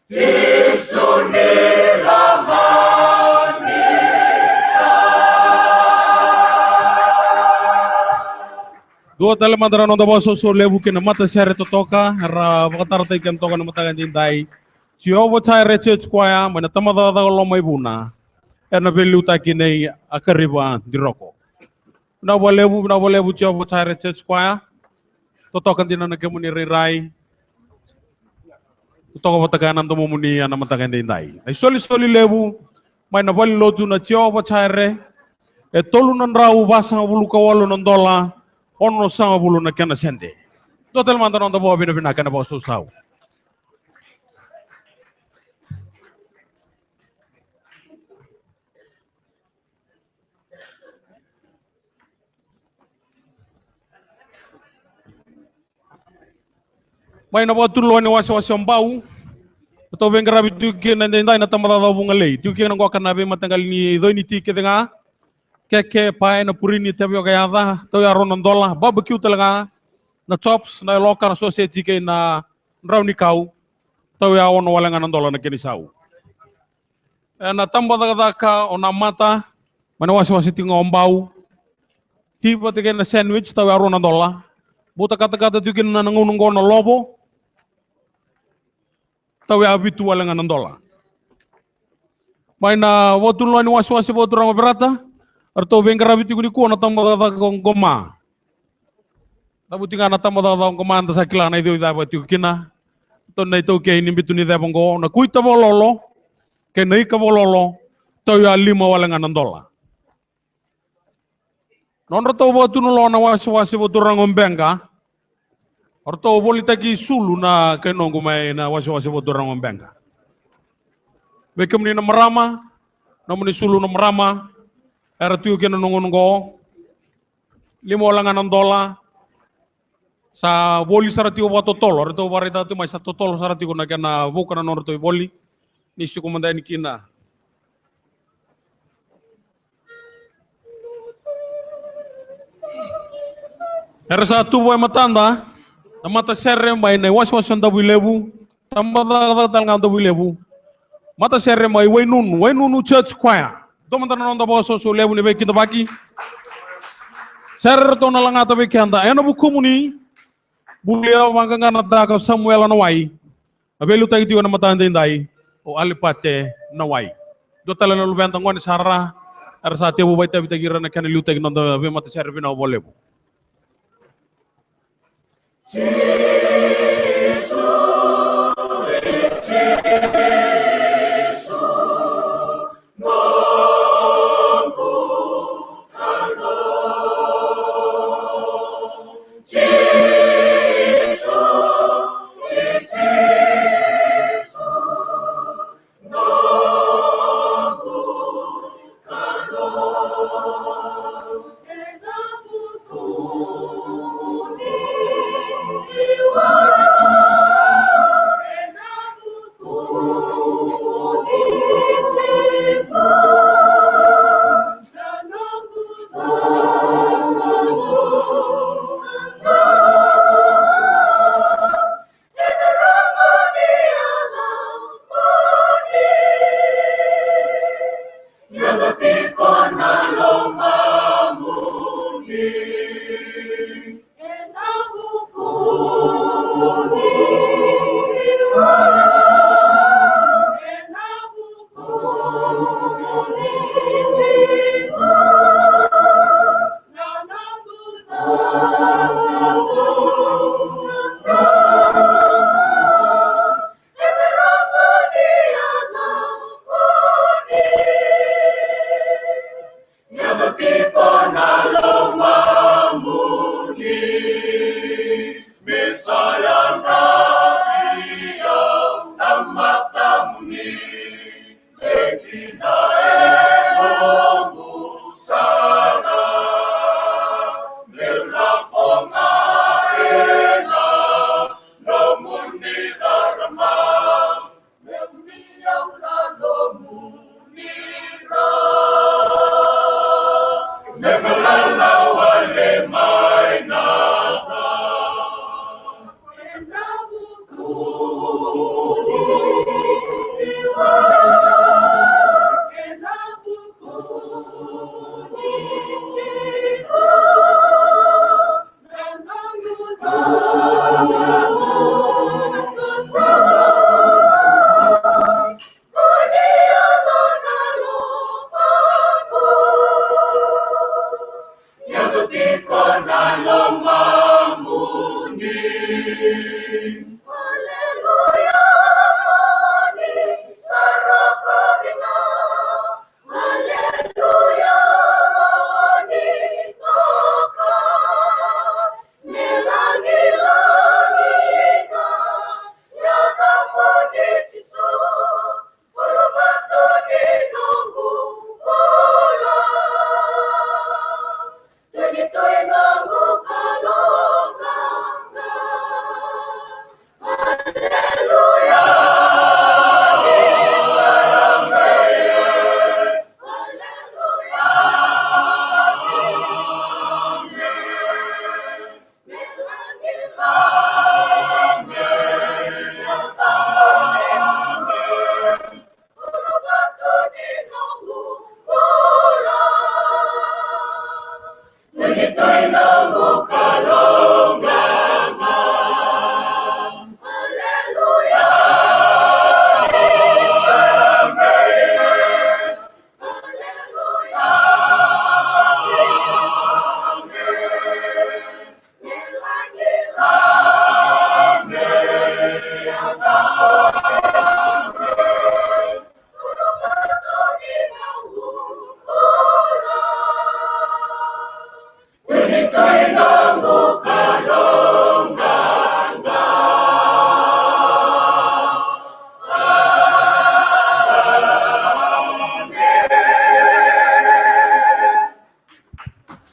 Dua tele mandara no dabo so lebu kina mata sere to toka ra vakatar tai kan toka na mata kan dindai. Si ovo chai re church kwaya mana tamada da lo mai buna. Erna belu ta kine akariba diroko. Na lebu si ovo chai re church kwaya. To toka dina na kemuni rai. To toka mata kan ando mumuni ana mata kan dindai. Ai soli lebu mai na bali lotu na si ovo chai re. E tolu nan rau basa bulu kawalu nan dola. Ono sama bulu na kena sende. Total mantan on the bob in a kena bosu sau. May na botu lo ni wasi bau. To vengra bitu kena ndai na tamada da bunga lei. Tu kena ngwa kana be matangal ni do ni tike denga. Keke pai na purini tebyo kayada. To ya ronon dola barbecue talaga. Na chops na local society ke na raw ni kau. To ya ono wala nga dola na kini sau. Na tambada da ka ona mata. Mana wasi tinga ombau. Tiba tike na sandwich to ya ronon dola. Buta kata tu kena nangunung na lobo. To ya bitu wala nga dola. May na watulo ni wasi botu rang berata. Arto bengkara bitu kuni ko na tambada da goma. Tabuti nga na tambada da goma anda sa kila na ido da bitu kina. To na ito kay ni bitu ni da bongo na kuita bololo. Kay na ika bololo. To ya 5 wala nga dola. Non rato botu nulo na wasi botu rang benga. Arto bolita ki sulu na kay nongo may na wasi botu rang benga. Bekem ni na marama. Namun ni sulu na marama. Era tuyo kena nungo 5 wala nga dola. Sa boli saratiyo ba totolo. Rito barita tu may sa totolo saratiyo na kena buka na norto boli. Nisi kumanda ni kina. Era sa tubo ay matanda. Na mata serre may na was ang dabu lebu. Tambada tal nga dabu lebu. Mata serre may wainunu church choir. Domanda na dabu so lebu ni kita baki. Serre to na lang ata bekanda. Ayun na bukumuni. Bulia manganga na daga Samuel na wai. Abelu tayo tiyo na matanda inday. O alipate na wai. Do tala na lubentang ko ni Sara. Ara sa tiyo bubay tayo bitagira na kanilu tayo na dabi mata serre na bolebo. You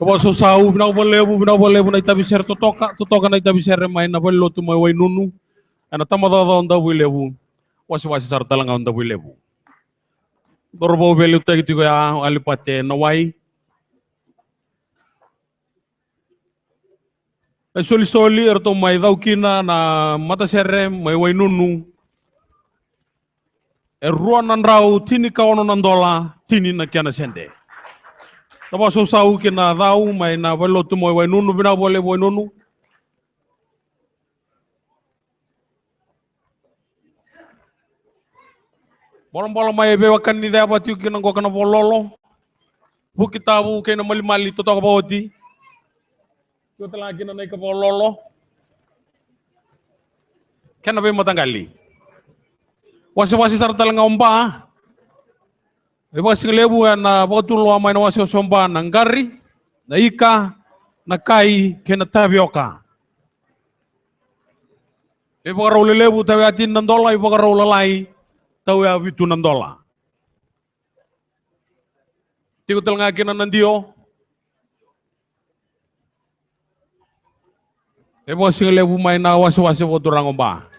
Kau so sau bina lebu na itabi ser totoka na itabi ser mai na belo tu mai wai nunu. Ana tamada onda bui lebu. Wasi sar talanga onda bui lebu. Dorbo belu ta gitu ya alipate na wai. Soli erto mai daukina na mata serre mai wai nunu. Ruanan rau tini kaono nandola tini na kiana sende. Tapa so sau kina rau mai na belo tu mai wai nunu bina boleh wai nunu. Bola mai bewa kan ni dia batiu kina go kana bololo. Bukitabu kena mali to ka bawti. Yo tala kina nai ka bololo. Kena be matangali. Wasi sar talanga omba. Wasi lebu na botul wa mai na wasi somba na ngari, na ika, na kai kena tabioka. Ibu rau lebu tawi atin nandola ibu rau lalai tawi abitu nandola. Tiku talanga kena nandio. Ibu wasi lebu mai na wasi botul omba.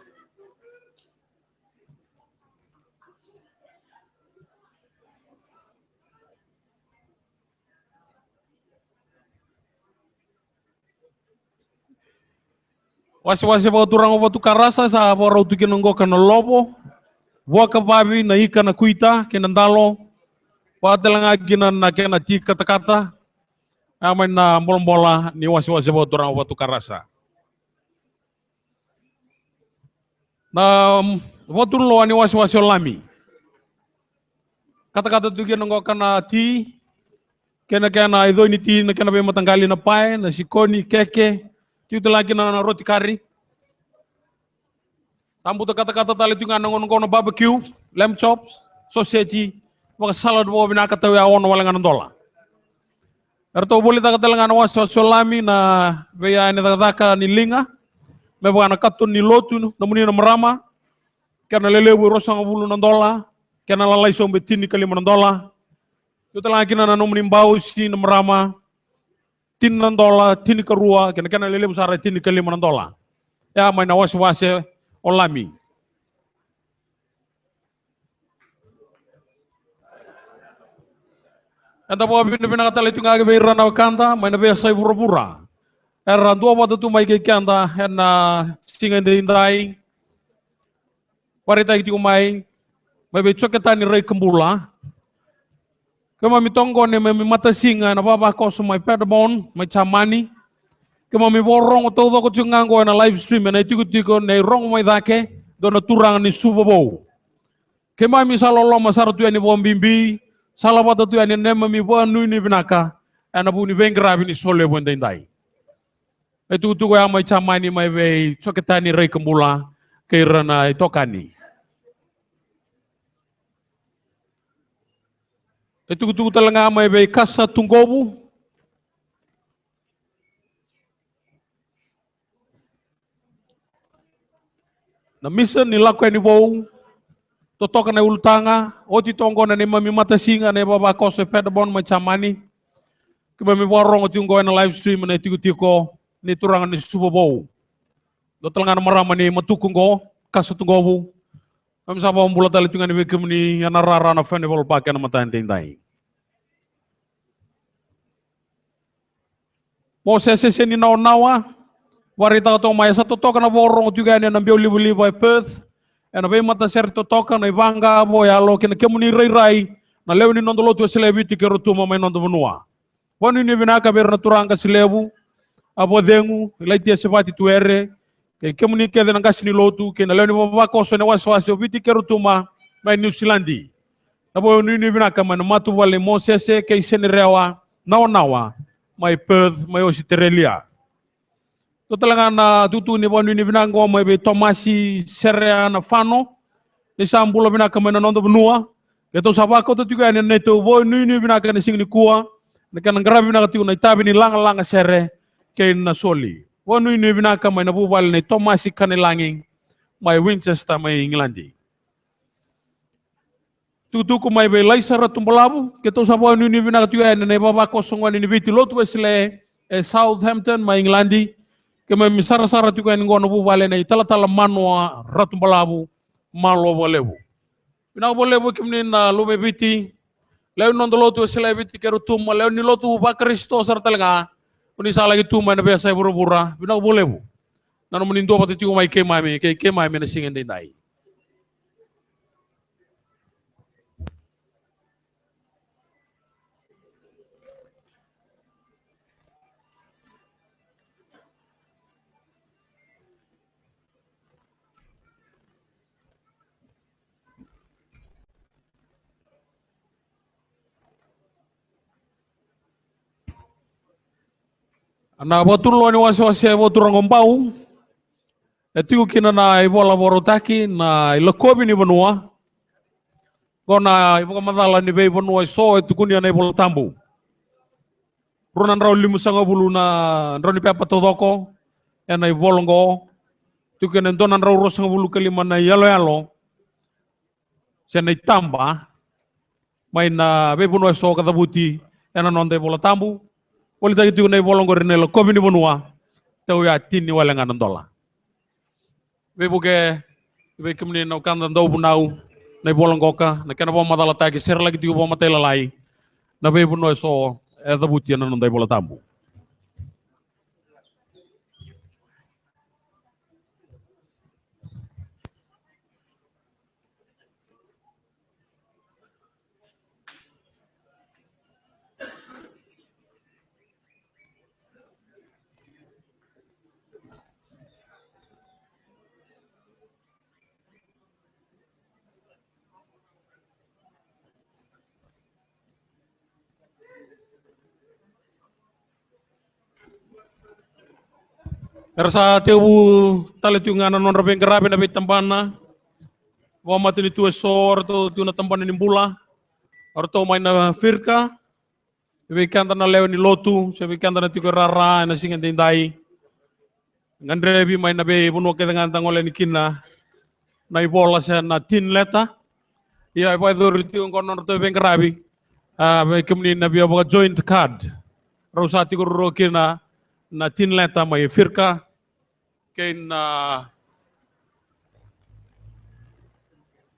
Wasi turang batu karasa sa borau tu kinonggo kana lobo. Waka babi na ika na kuita kinandalo. Patelanga kina na kena ti kata-kata. Amai na bola ni wasi turang batu karasa. Na batu lo ni wasi lami. Kata-kata tu kinonggo kana ti kena ido ni ti na kena be matanggali na pai na sikoni keke. Tiuta lagi na roti kari. Tambu kata-kata tali tu ngana ngono barbecue, lamb chops, sausage, maka salad bo bina kata ya ono wala ngana dola. Erto boleh tak kata ngana was lami na beya ni taka ni linga, me bana katun ni lotu namuni na merama, karena lelebu rosang bulu na dola, karena lalai sombe tini kali na dola. Tiuta lagi na namuni bau si na merama. Tin nandola, tin kerua, kena lele besar tin kali nandola. Ya main awas olami. Enta bawa bina kata itu ngage beira na kanda, main be sai pura-pura. Era dua waktu tu mai ke kanda, na singa indai. Warita itu mai be coketani rei kembula. Kama mitonggo ne mata singa na baba ko mai pedbon mai chamani kama mi borong to ko chungango na live stream na tiku na rong mai dake do na turang ni subobo kama mi salolo masar tu ani bombimbi salabata tu ani nema mi bo nu ni binaka ana bu ni bengra ni sole bo ndai itu tu ko mai chamani mai be choketani rei kembula kairana itokani. Itu talanga mai be kasa tunggobu. Na misa ni lakwa ni bou. Totoka na ultanga, oti tongo na ni mami mata singa na baba kose pedabon macamani. Kiba mi borong oti ungo na live stream na tiko ni turangan ni subobou. Do talanga na marama ni matukungo, kasa tunggobu. Kami sapa mbula tali tungan ni bekem ni anarara na festival pake na mata entendai. Mo sese ni nawa warita to mai satu toka na borong juga ni na bioli by Perth. Na be mata ser to toka na ibanga bo ya lo kena kemuni rai na lew ni nondolo tu celebrity ke rotuma mai nondo benua. Wanu ni binaka ber na turanga silebu abo dengu ilaitia sebati tuere. Kemuni kede na gasini lotu kena lew ni baba koso na waswasi obiti ke rotuma mai New Zealandi. Abo ni binaka man matu wale mo sese ke iseni rewa nawa mai Perth mai Australia. To talaga na tutu ni bonu ni binango mai be Tomasi Serra na fano ni sambulo binaka mai nondo benua. Keto sabako to juga ni neto bonu ni binaka ni sing ni kuwa na kan grabe binaka tu na itabi ni langa serre ke na soli. Bonu ni binaka mai na bubal ni Tomasi kanilanging mai Winchester mai England. tuku mai be laisara tumbalabu ke to sabo ni bina tu ne baba kosong ni biti lotu esle Southampton mai Englandi ke mai misara sara tu kan ngono bu vale nei tala tala manwa ratumbalabu malo bolebu bina bolebu kimni na lobe biti leu non do lotu esle biti ke rutum leu ni lotu ba Kristo sartalga uni sala gitu mai na biasa buru-bura bina bolebu nanu menindo pati tu mai ke mai me na singen dai. Na botur lo ni wasi botur ngombau. Etiu kina na ibola borotaki na ilokobi ni benua. Kona iboka madala ni bei benua so etu kunia na ibola tambu. Runan rau limu sanga bulu na roni pepa todoko. Na ibolongo. Tu kena donan rau rosanga bulu kelima na yalo. Sena itamba. Mai na bei benua so katabuti. Na nonde ibola tambu. Wali tagi tu na ibolongo rinelo kobi ni benua. Tau ya tini wala nganan dola. Bebuke be kemni na kanda ndau bunau na ibolongo ka na kana bom madala tagi ser lagi tu bom matela lai. Na be buno so dabuti na nonda ibola tambu. Ersa tebu tale tu ngana non rabeng kerabe na bitambana. Wa matini tu esor tu na tambana ni bula. Orto main na firka. Be kanta na lew ni lotu, sebe kanta na tigo rara na singen dindai. Ngandre bi main na be buno ke dengan tangole ni kina. Na ibola sa na tin leta. Ia pa dur ti ngono to beng kerabi. Be kemni na bi abo joint card. Rosa tigo ro kina na tin leta mai firka. Kain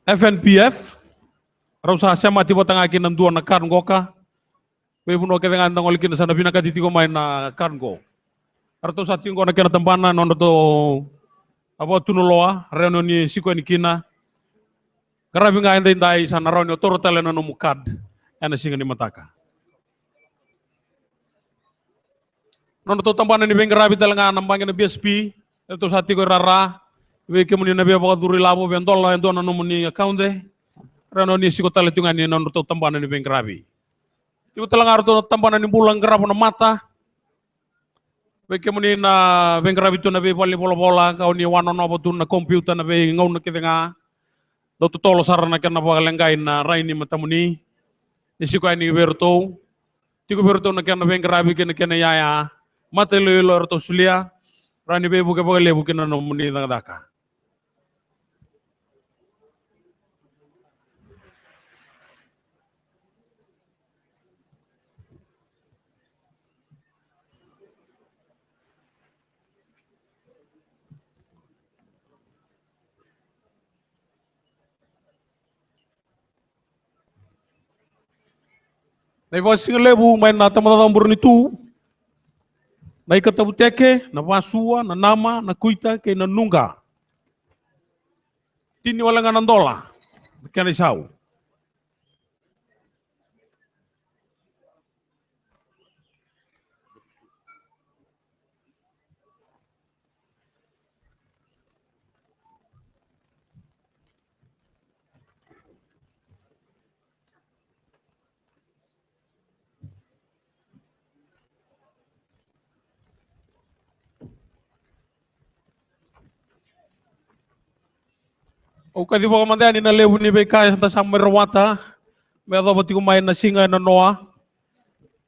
FNPF rausa sama tiba tengah akin dua na kargo ka we buno ke dengan tangol kin sana bina kati tigo main na kargo arto sa tingo na kena tempana non to apa tunuloa reno ni siko ni kina karabi nga ende ndai sana ronyo toro tele no mukad ana singa ni mataka non to tempana ni bengarabi telenga nambang na BSP itu sati ko rara we kemuni na be ba duri labo ben dolla en dona no muni akaunde rano ni siko tale tunga ni non to tambana ni bengrabi ti utala ngar to tambana ni bulang grabo na mata we kemuni na bengrabi to na be bali bola ka ni wano no botu na computer na be ngau na kidenga do to tolo sarana kana ba lengai na raini matamuni ni siko ni berto ti ko berto na kana bengrabi kana yaya matelo lor to sulia rani be buke buke lebu kena no muni daka. Nai wasi lebu main na tamata tambur tu. Nai katabu teke, na wasua, na nama, na kuita, ke na nunga. Tini wala nga nandola. Kena isau. O kadi baka mandani na lebu ni beka sa samar wata. May ato pati kumain na singa na noa.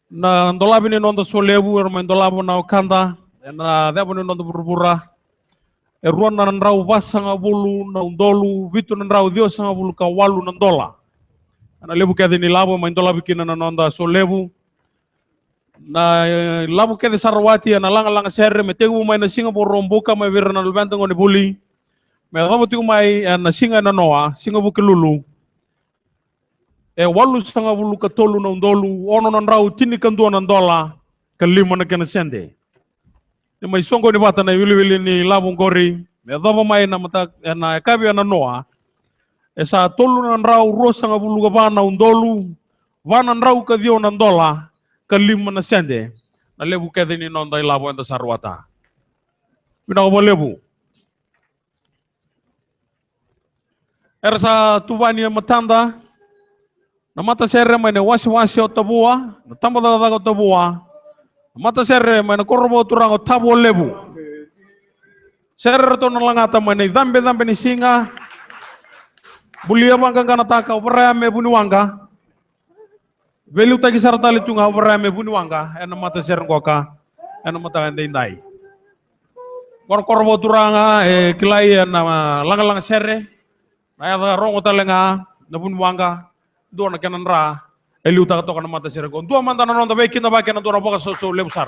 Na ndolabi ni nondo so lebu erma ndolabo na okanda. Na debo ni nondo burbura. Ruan na nandrau basa nga bulu na undolu. Vitu nandrau dio sa nga bulu ka walu nandola. na lebu kede ni labu main tola bikin na nonda so lebu na labu kede Sarawati na langa serre me tegu mai na Singapore rombuka mai vir na lubantang ni buli me labu tiu mai na singa na noa singa bu kelulu e walu sanga bulu ka tolu na ndolu ono na rau tini kandu na dola ka lima na kena sende ni mai songo ni bata na wili ni labu ngori me labu mai na mata na kabi na noa esa tolu na rau rosa nga bulu ka bana undolu wana rau ka dio na dola ka lima na sende na lebu kede ni nonda labu enda Sarwata mina ko lebu ersa tubani matanda na mata serre mai ne wasi o tabua na tamba daga o tabua na mata serre mai na korbo turang o tabo lebu serre to na langata mai ne dambe ni singa bulia bangka kana taka opera me buni wanga velu tagi sartali tunga opera me buni wanga ena mata serre koka ena mata ende indai korbo turanga kilai na langa serre na ya rongo talenga na buni wanga dua na kenan ra eliu ta to kana mata serre ko dua manta na ronda be kinda ba kenan dua boka so lebu sar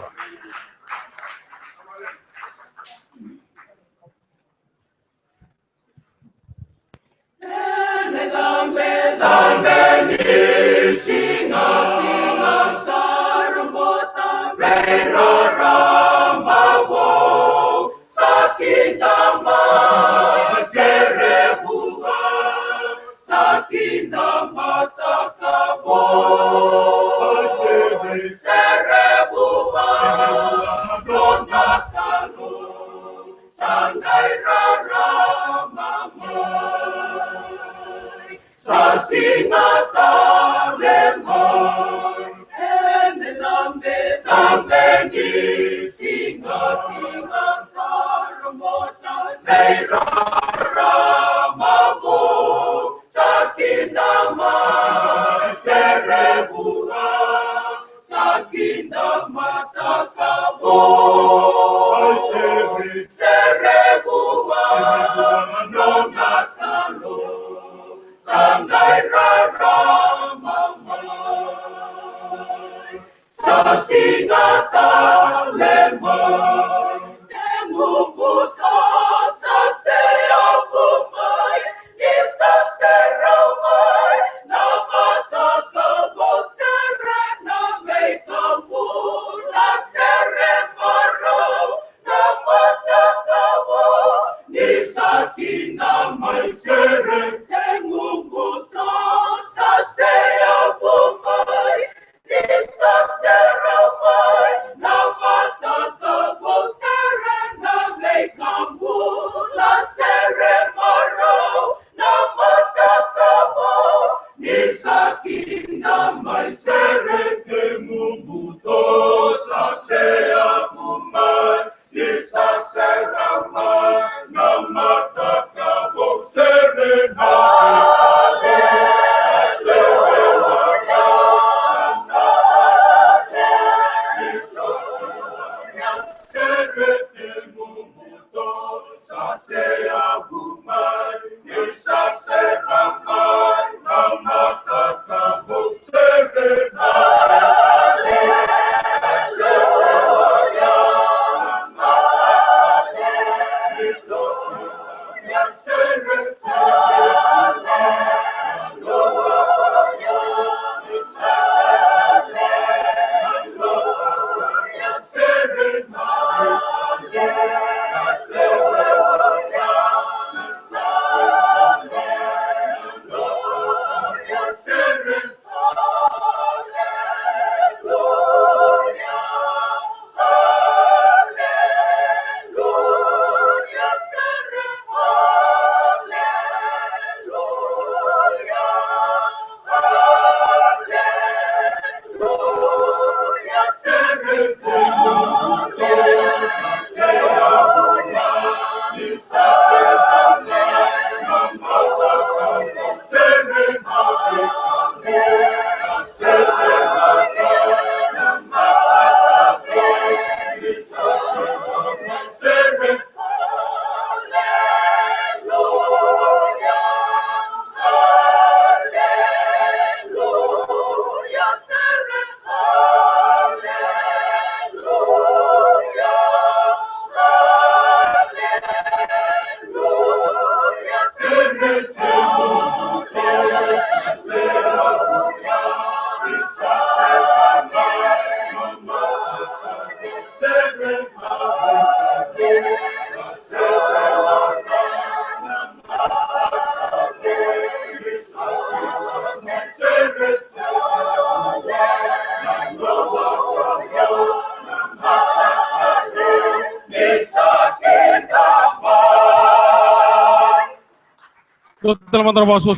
Talamandana baso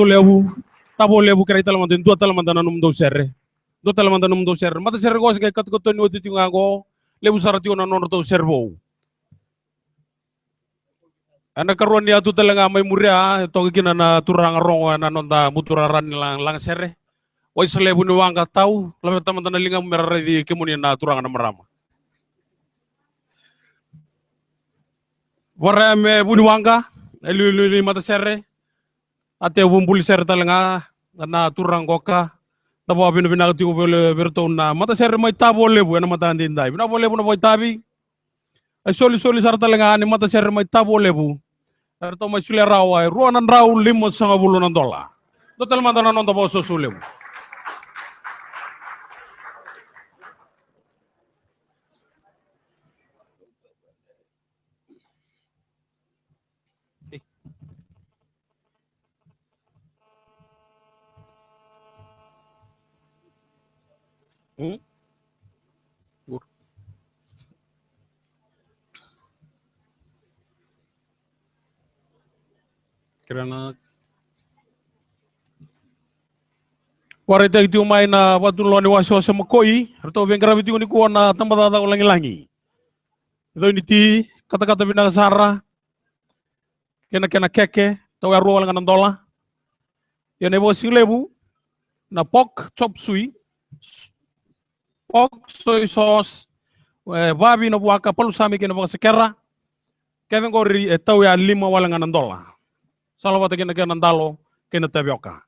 lebu tabo lebu kira talamandana dua talamandana num do serre do talamandana num do serre mata serre go se kat ko toni oti tingago lebu sarati ona non do servo ana karuan dia tu talanga mai muria to kina na turang rongo na nonda muturaran lang serre wai selebu ni wanga tau labe talamandana linga merare di kemunia na turang na marama Warra me buni wanga eli mata serre ate bumbul serre talanga na turang koka tabo abin bina tiu bele berto na mata serre mai tabo lebu na mata andindai bina lebu na boy tabi soli sar talanga ni mata serre mai tabo lebu erto mai sule rawa ruanan raw limo sanga bulunan dola do talmanda na non tabo so lebu Kirana warita itu main na watu loni waso sa makoi erto bengkara bitu ni ko na tambada da ulangi ito ini ti kata-kata bina sara kena keke tau aru wala nganan dola ya nebo lebu na pok chop suey pok soy sauce babi no buaka palu sami kena baka sekera kevin gori tau ya 5 wala nganan dola salawata kena dalo kena tabioka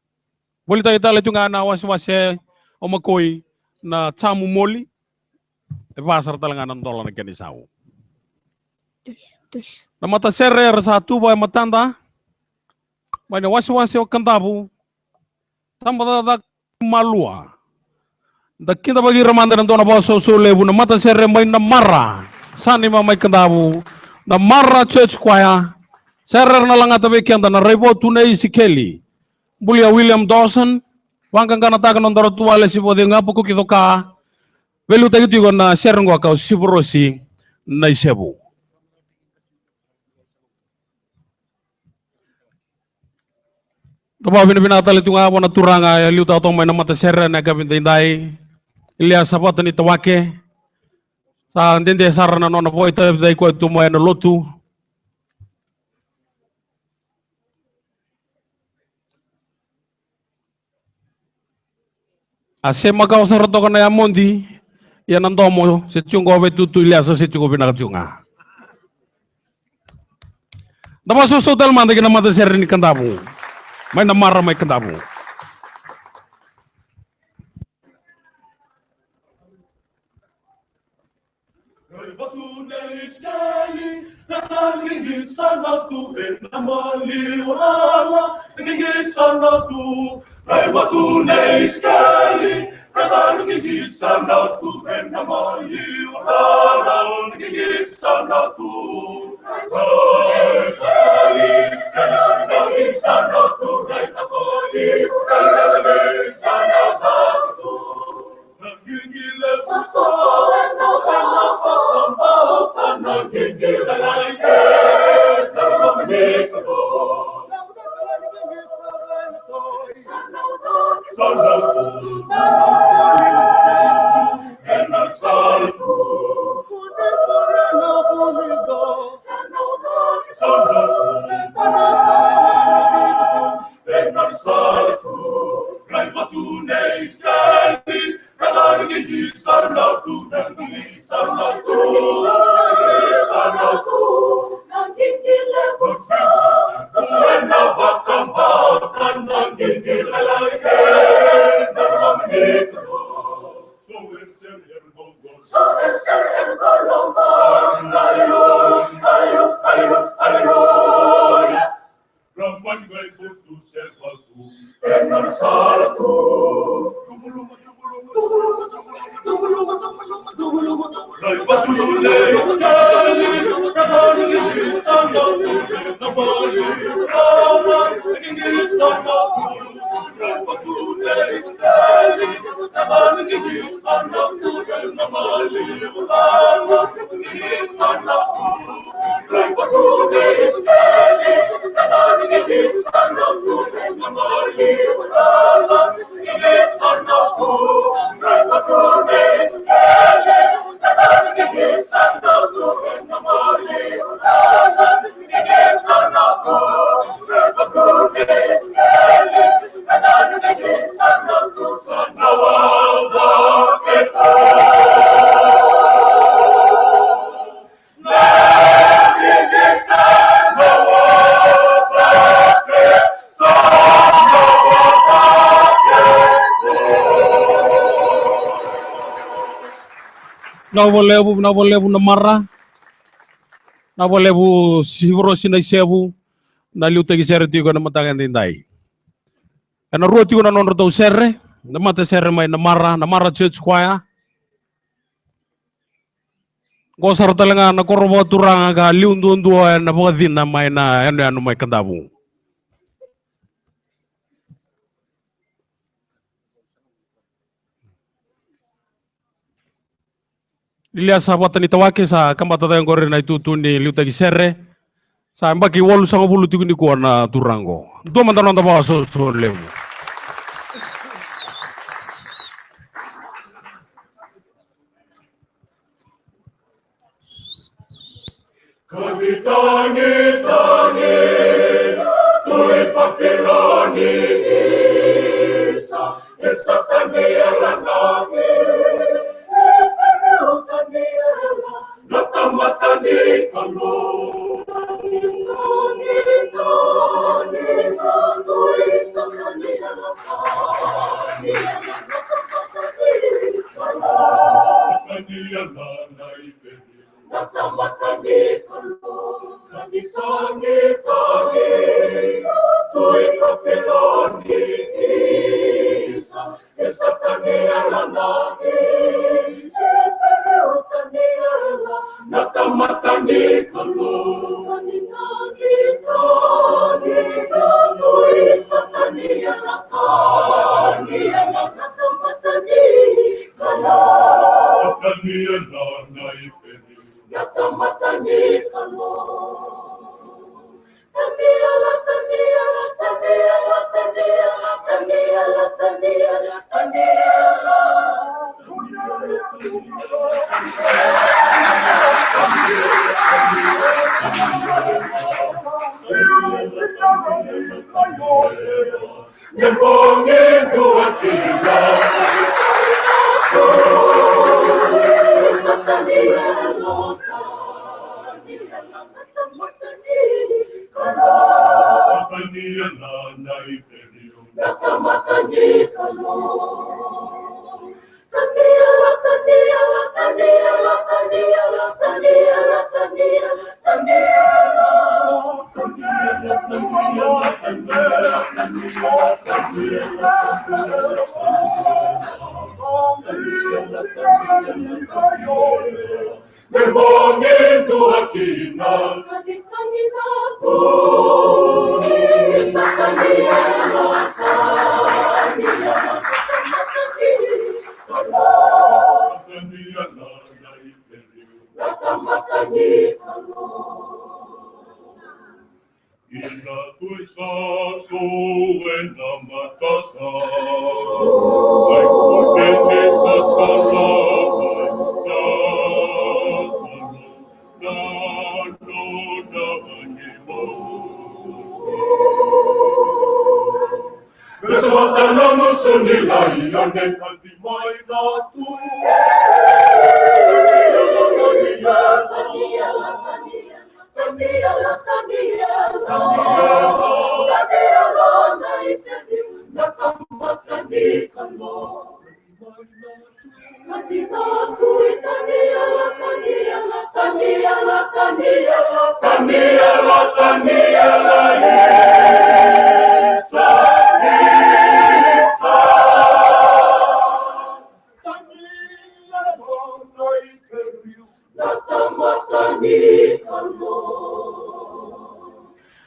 boleh tahu itu nga na wasi-wasi o makoi na tamu moli pasar talanganan dola na kena isau na mata serre satu ba matanda may na wasi-wasi o kantabu tambada malua da kita bagi ramanda ng dona baso lebu na mata serre may na mara sani may kantabu na mara church choir serre na lang atabi kanda na rebo tunay si Kelly Bulia William Dawson wangkang kanatakan ng daro tuwala si bode nga puko kito ka velu tayo tiyo na serre nga ka siburosi na isebu Tapa binatala ito nga na turanga liuta atong may namata serre na gabin tinday ilia sabat ni tawake sa ndende sara na nona po ito day ko ito may na lotu ase magaw sa rato ka na yamondi yan ang domo si tiyong gobe tutu ilia sa si tiyong gobe nakatiyunga Tapa susutal man na mata serre ni kandamu may namara may kandamu Batunay iskali, nangingisa na tu, enamaliwala, nangingisa na tu. Ray batunay iskali, nangingisa na tu, enamaliwala, nangingisa na tu. Ray iskali, nangingisa na tu, ray iskali, nangingisa na sa tu. Nangingila sa Son Navolevu namara. Navolevu sivro sinaisevu. Naliutegi serre tigo na matagan dindai. Ana ruo tigo na nonro tau serre. Namata serre mai namara church choir. Gosar talanga na korobo turanga ga liundu na bogadina mai na anu mai kandabu. Ilia sahabat ni tawake sa kambata tayong gore na itutu ni liutagi serre. Sa mbaki wolu sang bulu tigo ni kuwa na turango. Dua mantanon tabawa so lewu. Tangi, tui papiloni isa, esa taniela nami, epereo taniela, natamatani kalo. Tui isa taniela taniela naipeni, natamatani kalo. Tangi, tui papiloni isa, esa taniela nami, epereo taniela, natamatani kalo. Tui isa taniela natamatani kalo. Taniela naipeni, natamatani kalo.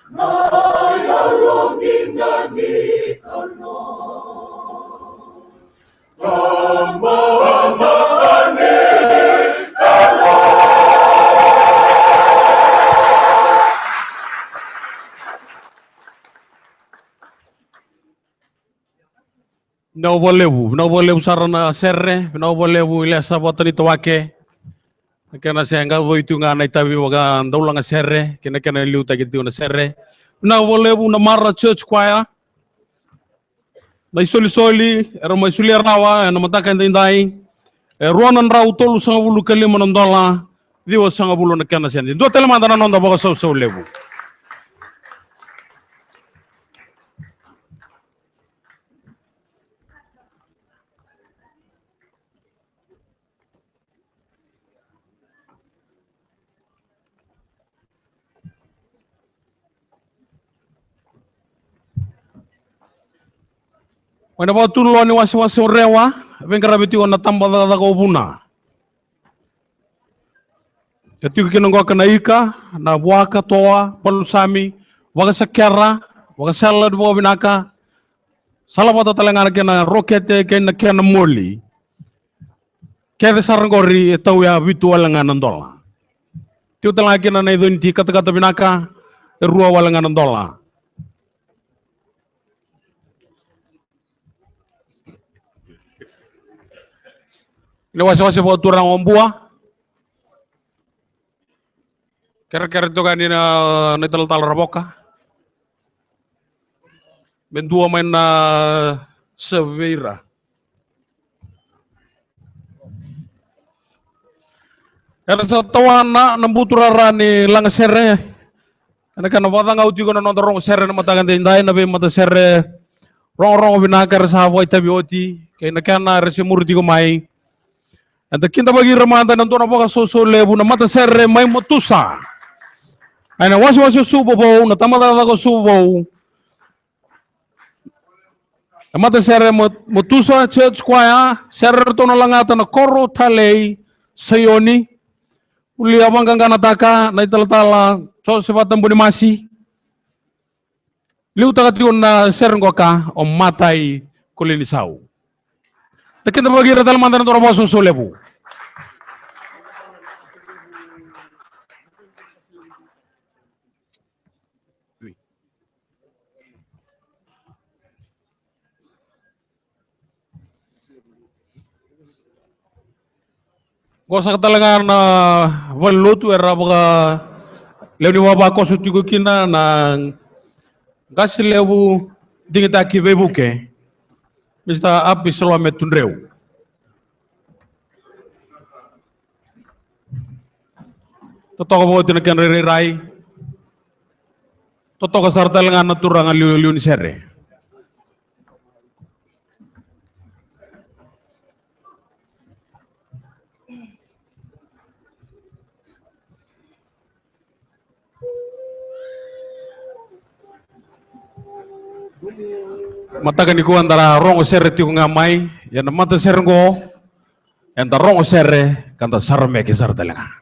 Naya Longina Naubolebu sarana serre, naubolebu ilesa botani tawake. Kena senga voitu nga na itabi waga ndaulang serre, kena liu tagitu na serre. Naubolebu na mara church choir. Na isoli era mai suli rawa na mataka ndai. Ruanan rau tolu sanga bulu kalima nandola, diwa sanga bulu na kena sendi. Dua telemanda na nonda baga sau lebu. Wana ba tulo ni wasi rewa, ben karabiti wana tamba da ko buna. Yati ko kinongo kana ika na buaka toa palusami waga sakera waga salad bo binaka salabata talangana kena rokete kena moli. Kede sarangori tau ya bitu walangan dola. Tiu talangana kena na idunti kata-kata binaka rua walangan dola. Ini wasi buat turang ombua. Kira-kira itu kan ini netel tal raboka. Bendua main severa. Kira satuan nembutura rani lang serre. Karena kan batang ngau juga nonton rong serre nama tangan tindai nabi mata serre. Rong binakar sahabat tabioti. Kena kana resi murti ko mai. Anta kinta bagi remanda nanto na baka soso lebu na mata serre mai motusa. Aina wasi subo bau na tamata ko subo. Na mata serre motusa church choir serre to na langata na koro talei sayoni. Uli abang kangana taka na italtala so sebatan buni masi. Liu takatiun na serre ka o matai kulinisau. Kita bagi rata mantan orang bos susu lebu. Gosa katalangan na walutu era baga leuni waba kosu tigo kina na gas lebu dingita ki bebuke. Mista api selama tunreu. Totoko mo tinakan rai. Totoko sarta lengan naturangan liu ni serre. Matakan iku antara rongo serre tiku ngamai, yang mata serre ngo, yang rongo serre kanta sarme ke sarta lengan.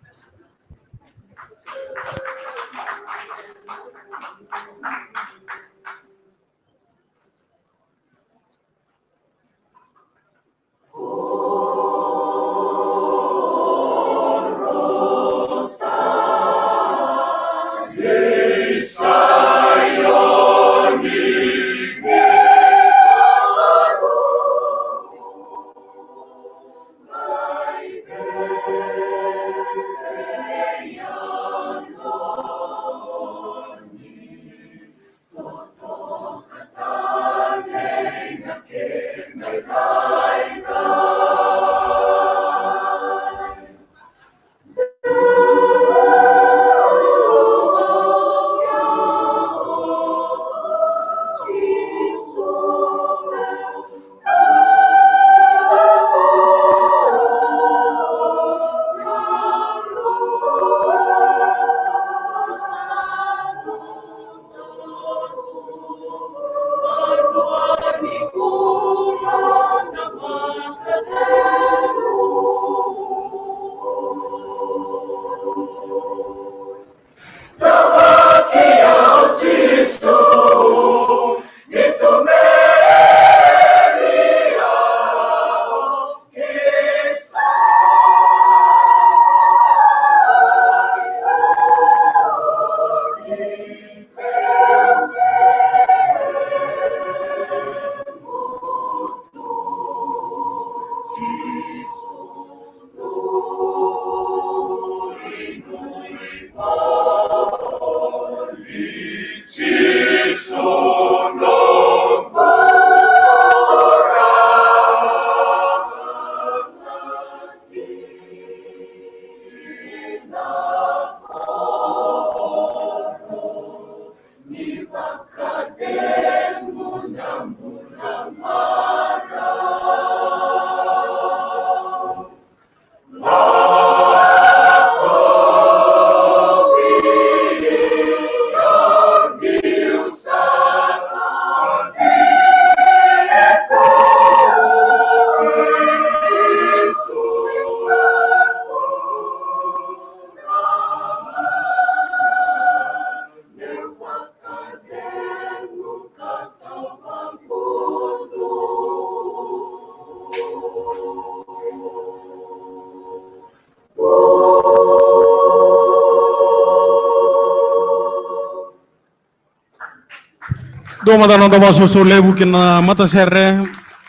Doma dana doma so lebu kina mata serre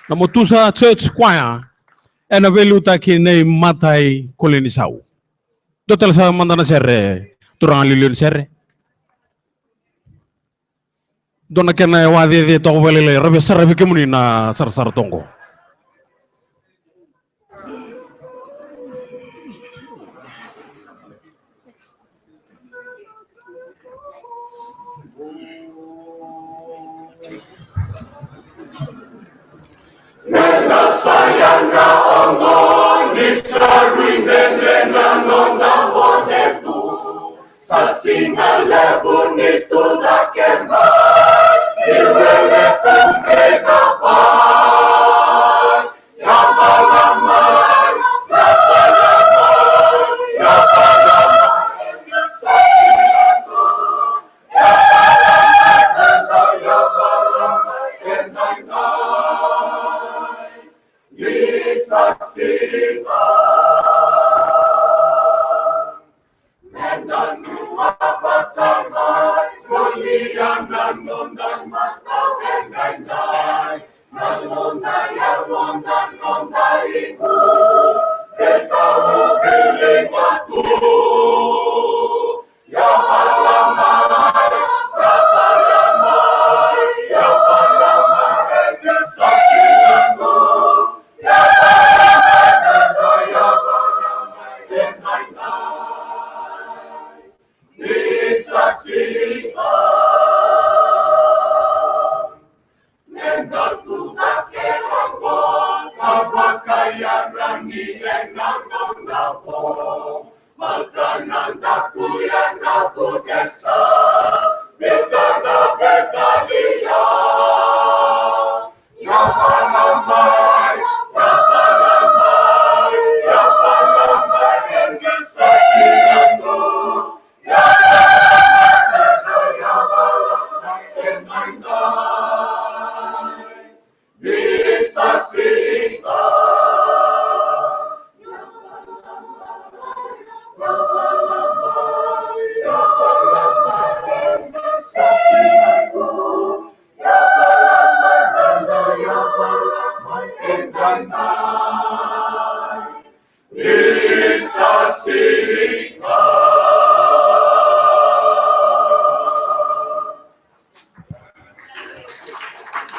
na motusa church choir ena veluta ki nei matai kolonisau. Dotel sa mandana serre turang lilion serre. Dona kena wadi de to velele rabe sarbe kemuni na sar tongo. Nena sayanga ongo nisa ruinde nena nonda modetu sasina lebu nitu da kemba iwele kumbega pa yabalama sasina tu yabalama Lisa Sima Menan Nuapatama Soliana Nondan Mata Engainai Nalonda Yarwanda Nonda Ibu Beta Ubilingatu Yapalamai Yapalamai Yapalamai Sasinatu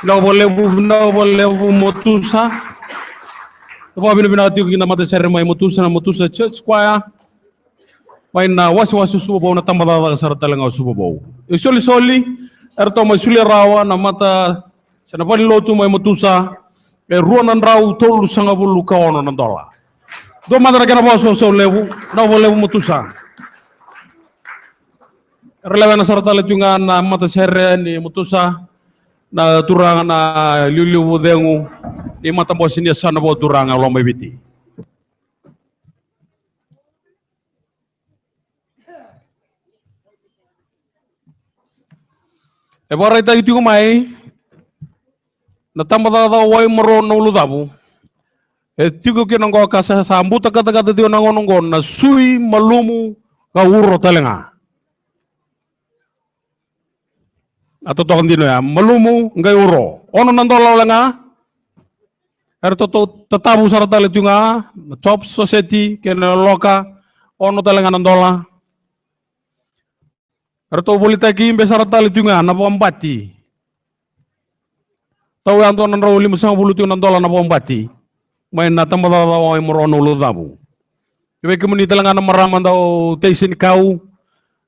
No volevo motusa. Vou abrir binati kina mata serre mai motusa na motusa church choir. Mai na wasi subo na tambada sarata lenga subo. Soli erto mai suli rawa na mata sana pali lotu mai motusa e ruanan rau tolu sanga bulu kaono na dola. Do mata kena boso so levu no volevo motusa. Relevana sarata letunga na mata serre ni motusa. Na turanga na liu dengu ni mata bosinia sana bo turanga lomba biti. E bora ita itu mai na tambada da wai maro no ludabu. E tigo ke nango kasa sambuta kata tiu nango na sui malumu ka urro talenga. Atau tokan dino ya malumu ngai uro ono nandola lenga erto tetabu sarata letunga top society kena loka ono talenga nandola erto bolita ki imbe sarata letunga na bombati tau anto nanro 50 nandola na bombati main na tambada wa morono ludabu ibe kemuni talenga na maraman dau teisin kau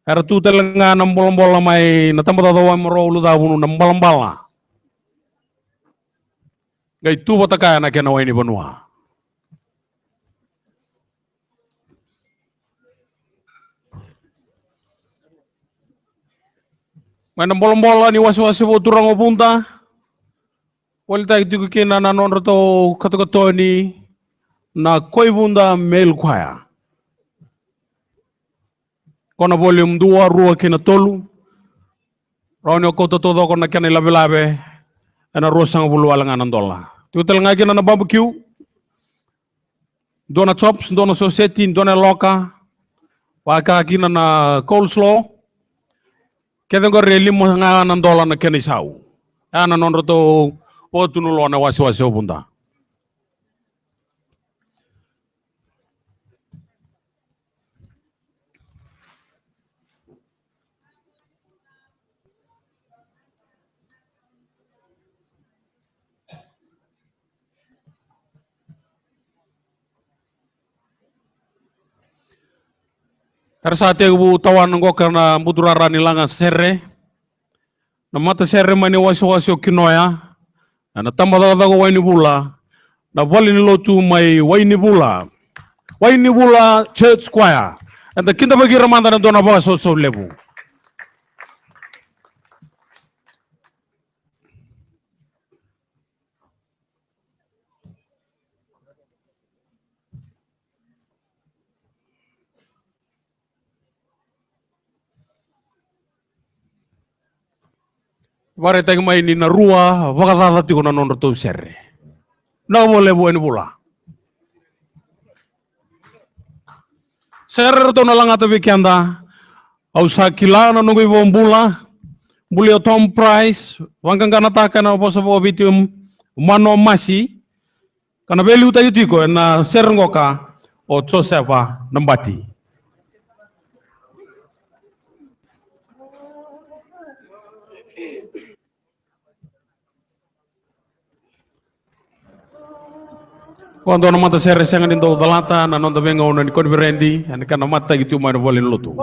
era tu telenga na bola mai na tambada wa moro ludabu na balambala Gai tu bata kaya na kena waini banua. Mana bola-bola ni wasi-wasi bo turang opunta. Walita itu kena na non rato kata-kata ni na koi bunda mel kwaya. Kona volume 2 rua kena tolu. Raunio kota todo kona kena labe-labe. Ana rua sanga bulu alangan dola. Tu telenga kena na barbecue. Dona chops, dona soseti, dona loka. Waka kena na coleslaw. Kaya ko reli mo nga ng dola na kena isaw. Ana non rato o tunulo na wasi-wasi opunta. Karsate bu tawan ngo karena budurara nilanga serre. Na mata serre mani wasi-wasi kinoya. Na tambah ko waini bula. Na bali ni lotu mai waini bula. Waini bula church choir. And the kinda bagi ramanda na dona ba so lebu. Ware tag mai ni na rua, wakatata tiko na non rato serre. Na mo lebu waini bula. Serre rato na lang ata bikianda. Au sa kila na nunggu ibon bula. Buli o Tom Price. Wangkang kanataka na posa po bitium mano masi. Kana beli uta yutiko na serre ngoka o Josefa nambati. Quando non mata serre senga nindo dalata na non venga una ni conferendi and kana mata gitu mai bolin lutu.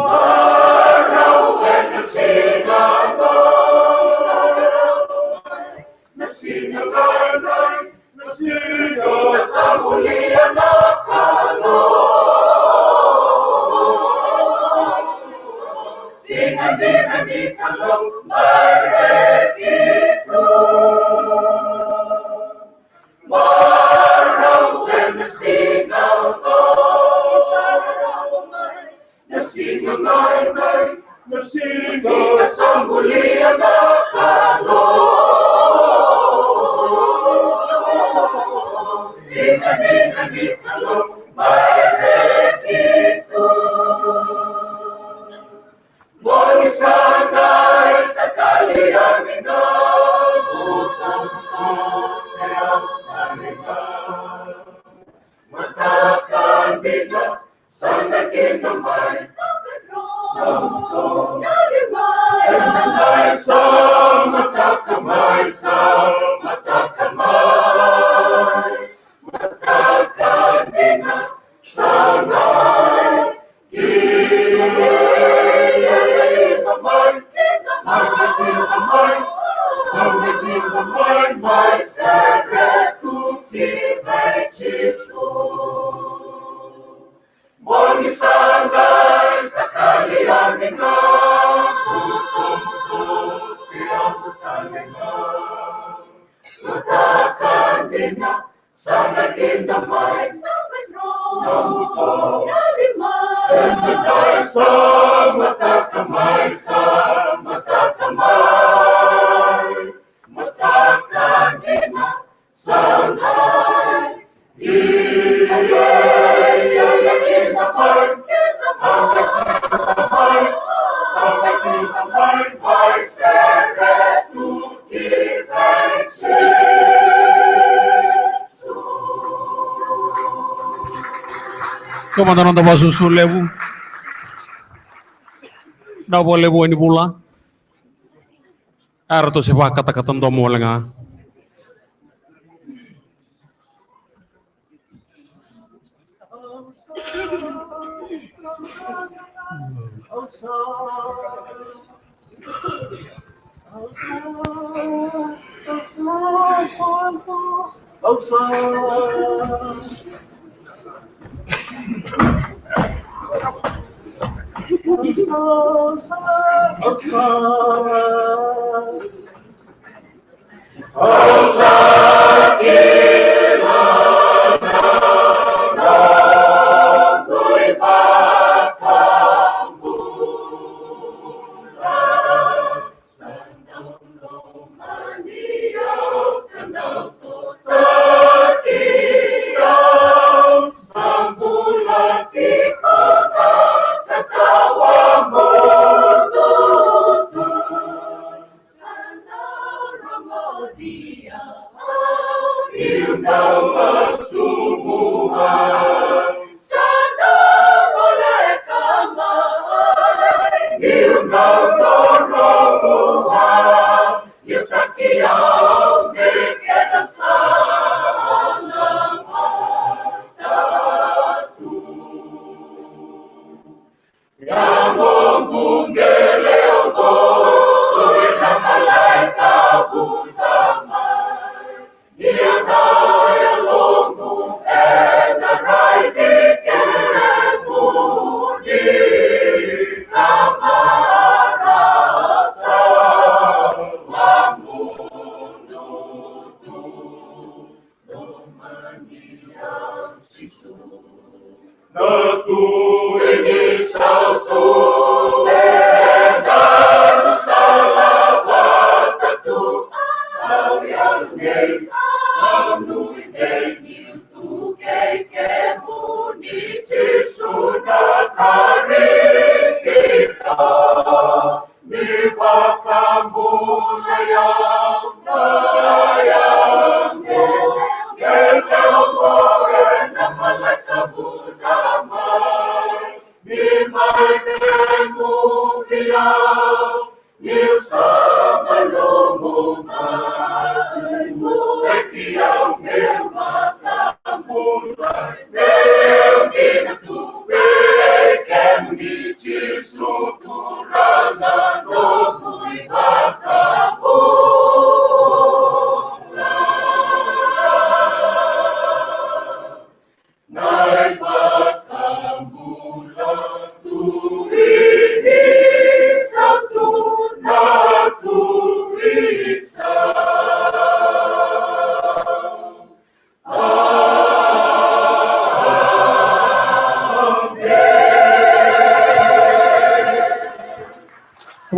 Komandan untuk susu lebu. Dah boleh lebu ini pula. Air tu siapa kata-kata untuk mau lenga.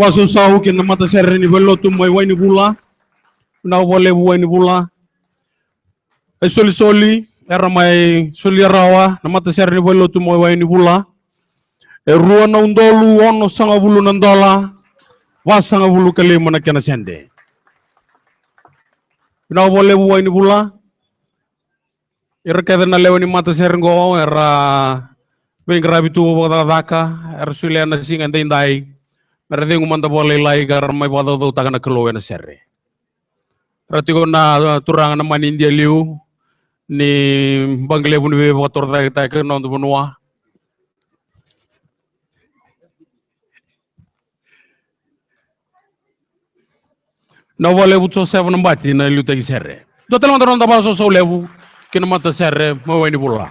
Wasusau kin mata serre ni bello tum moy wayni bula na wole bu wayni bula ay soli era may soli rawa na mata serre ni bello tum moy wayni bula e ruwa na ndolu wono sanga bulu na ndola wa sanga bulu kale mana kena sende na wole bu wayni bula era kada na lewani mata serre ngo era bengrabitu daka era soli na singa ndai Mereka ngumanda boleh lagi karena mai pada tu takkan keluar na serre. Rati ko na turang na man India liu ni bangle pun be motor tak ke non tu benua. Na boleh buat sosial penembati na liu tak serre. Dotel mantar orang tabas sosial lewu kena mata serre mau ini pula.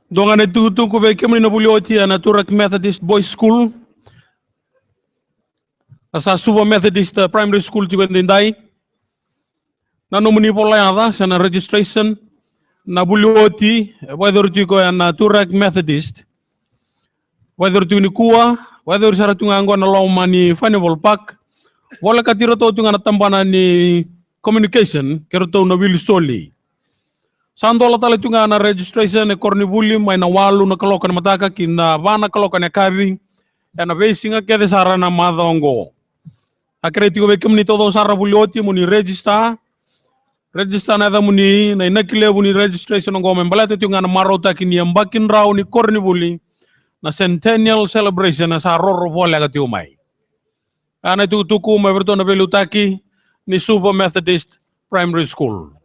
Dongan itu tu ko be kemni na bulioti na Turak Methodist Boys School. Asa Suva Methodist Primary School juga ndai. Na nomuni pola ada sana registration na bulioti whether tu ko na Turak Methodist. Whether tu ni kuwa, whether sara tu nganggo na loma ni Fanival Park. Wala katiro to tu ngana tambana ni communication kero to na Willy Soli. Sandola tala tunga na registration e kornibuli mai na walu na kalokan mataka kina vana kalokan e kabi na besinga kede sara na madongo. Akreti ko bekem ni todo sara bulioti muni register na da muni na inakile muni registration ngo membalate tunga na marota kini ambakin raw ni kornibuli na centennial celebration na sa roro bola ka tiumai. Ana tuku maverto na belutaki ni Super Methodist Primary School.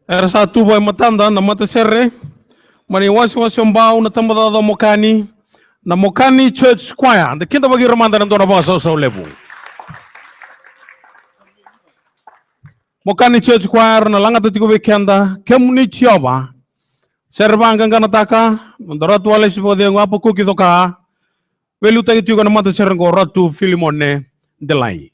Era satu boy matanda na mata serre mani wasi mbao na tambada da Mokani na Mokani Church Choir da kinda bagi ramanda na dona basa sa lebu Mokani Church Choir na langata tigo bekenda kemuni chioba servanga ngana taka ndoratu wale sibode ngapo kuki doka velu tagi tigo na mata serre ngo ratu Filimone delai.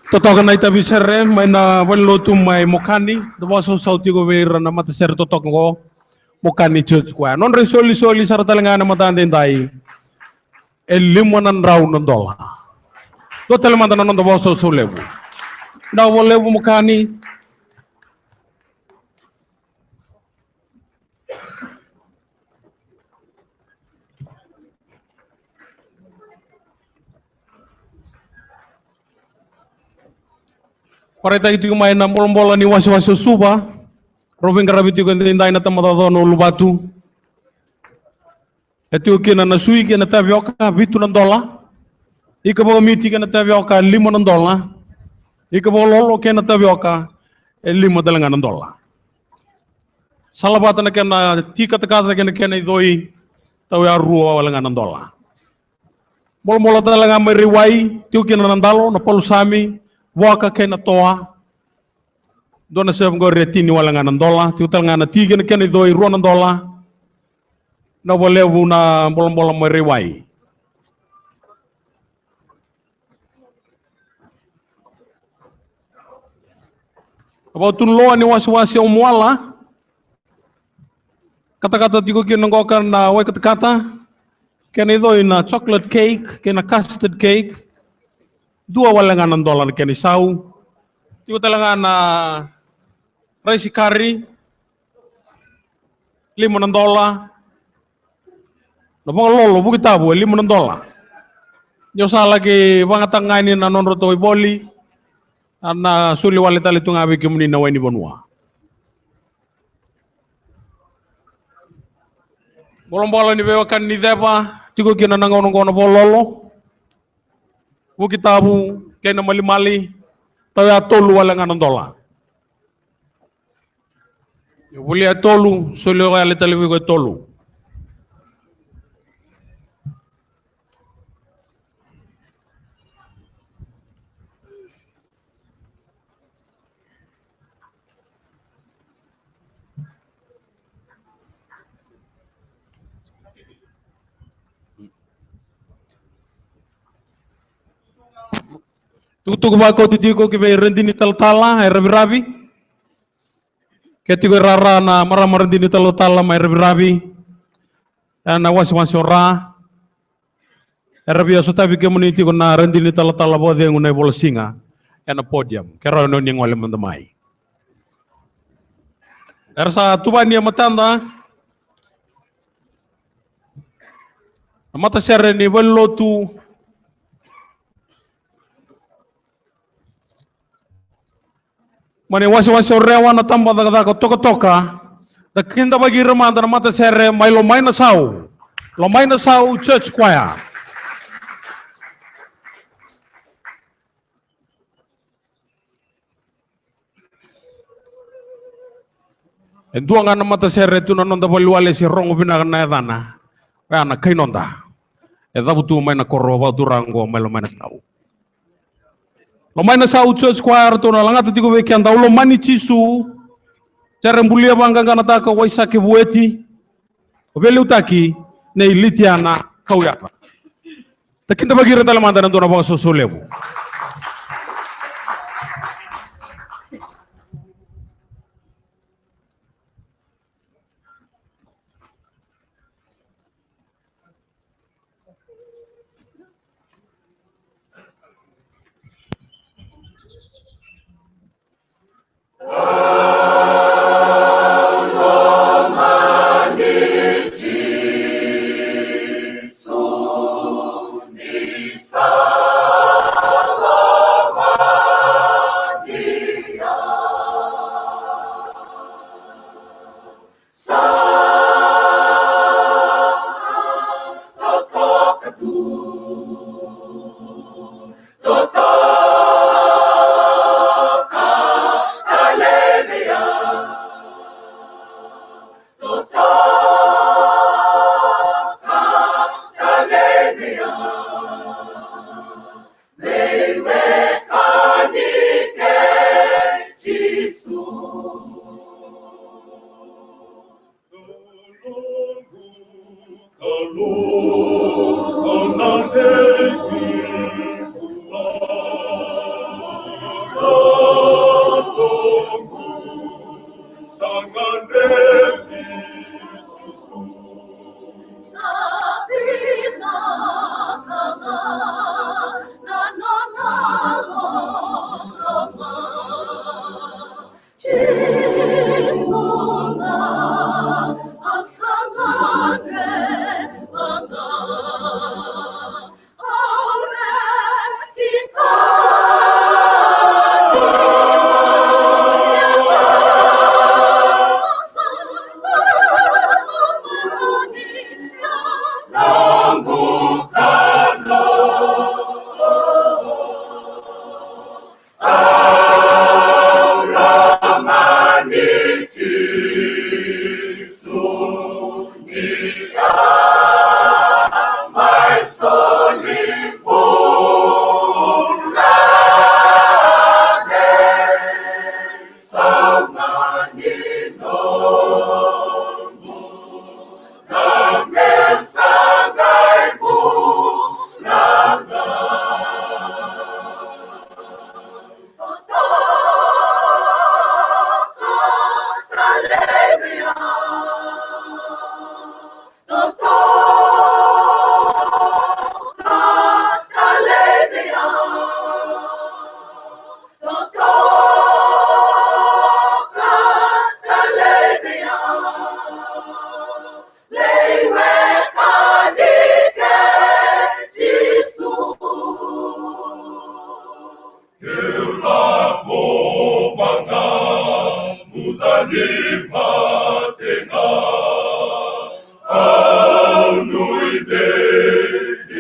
Totokan na itabi serre may na walo tumay Mokani dawaso sauti ko vera na mata serre totok ko Mokani Church Choir non resoli soli sara talanga na mata andai limanan raunan dola. Do telemanda non do boso solebu. Da lebu mukani. Pareta itu main na bola ni wasi suba. Robin karabiti ko ndai na tamada no lubatu. Etu kina na sui kina tavioka bitu na dola. Ika bo miti kina tavioka limo na dola. Ika bo lolo kina tavioka limo dalangan na dola. Salabata na kina tika takata kina idoi tawi arua walangan na dola. Bola dalangan meriwai tiu kina nandalo na polusami waka kena toa. Dona sebab go retini walangan na dola tiu dalangan na tiga kina idoi ruan na dola. Na boleh na bola meriwai. About tunlo ni wasi omuala. Kata-kata tigo kinongkokan na wai kata-kata. Kena idoi na chocolate cake, kena custard cake. Dua walangan ng dolar kena sau. Tigo talaga na rice curry. $5. No mga lolo buki tabo $5. Yo sa lagi mga tangaini na non roto iboli. Ana suli wali tali tungabi kimuni na wani bonua. Bolong-bolong ni bewakan ni deba tigo kina nangonong-ngono bololo. Buki tabu kena mali-mali tawi atolu walangan ng dola. Yo buli atolu suli wali tali wigo atolu. Tutuk ba ko titiko ki be rendini tal-tala ay rabi-rabi. Ketiko rara na marama rendini tal-tala may rabi-rabi. Na wasi-wasi ora. Rabi aso tabi ke muniti ko na rendini tal-tala bode ngunay bola singa. Na podium. Kero no ning wale mandamai. Sa tuba niya matanda. Mata sere ni welotu. Mani wasi-wasi rewa na tamba da toka-toka. Da kinda bagi remanda na mata sere may lomay na sau. Lomay na sau church choir. Dua nga na mata sere tu nanon da baliwale si rongo binakan na edana. Kaya na kainonda. Eda butu may na koroba durango may lomay na sau. Lomay na sa church choir to na langat tigo weekend daw lomani chisu charembulia bangga kana taka waisake bueti obeli utaki na ilitiana kauyata takinda bagira talamanda na dona ba sosolebu Sabina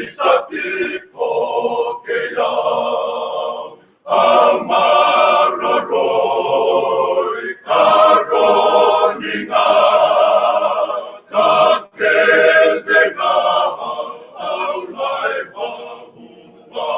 Isatiko kaya amaroroi karoninga kakeldega aulai babua.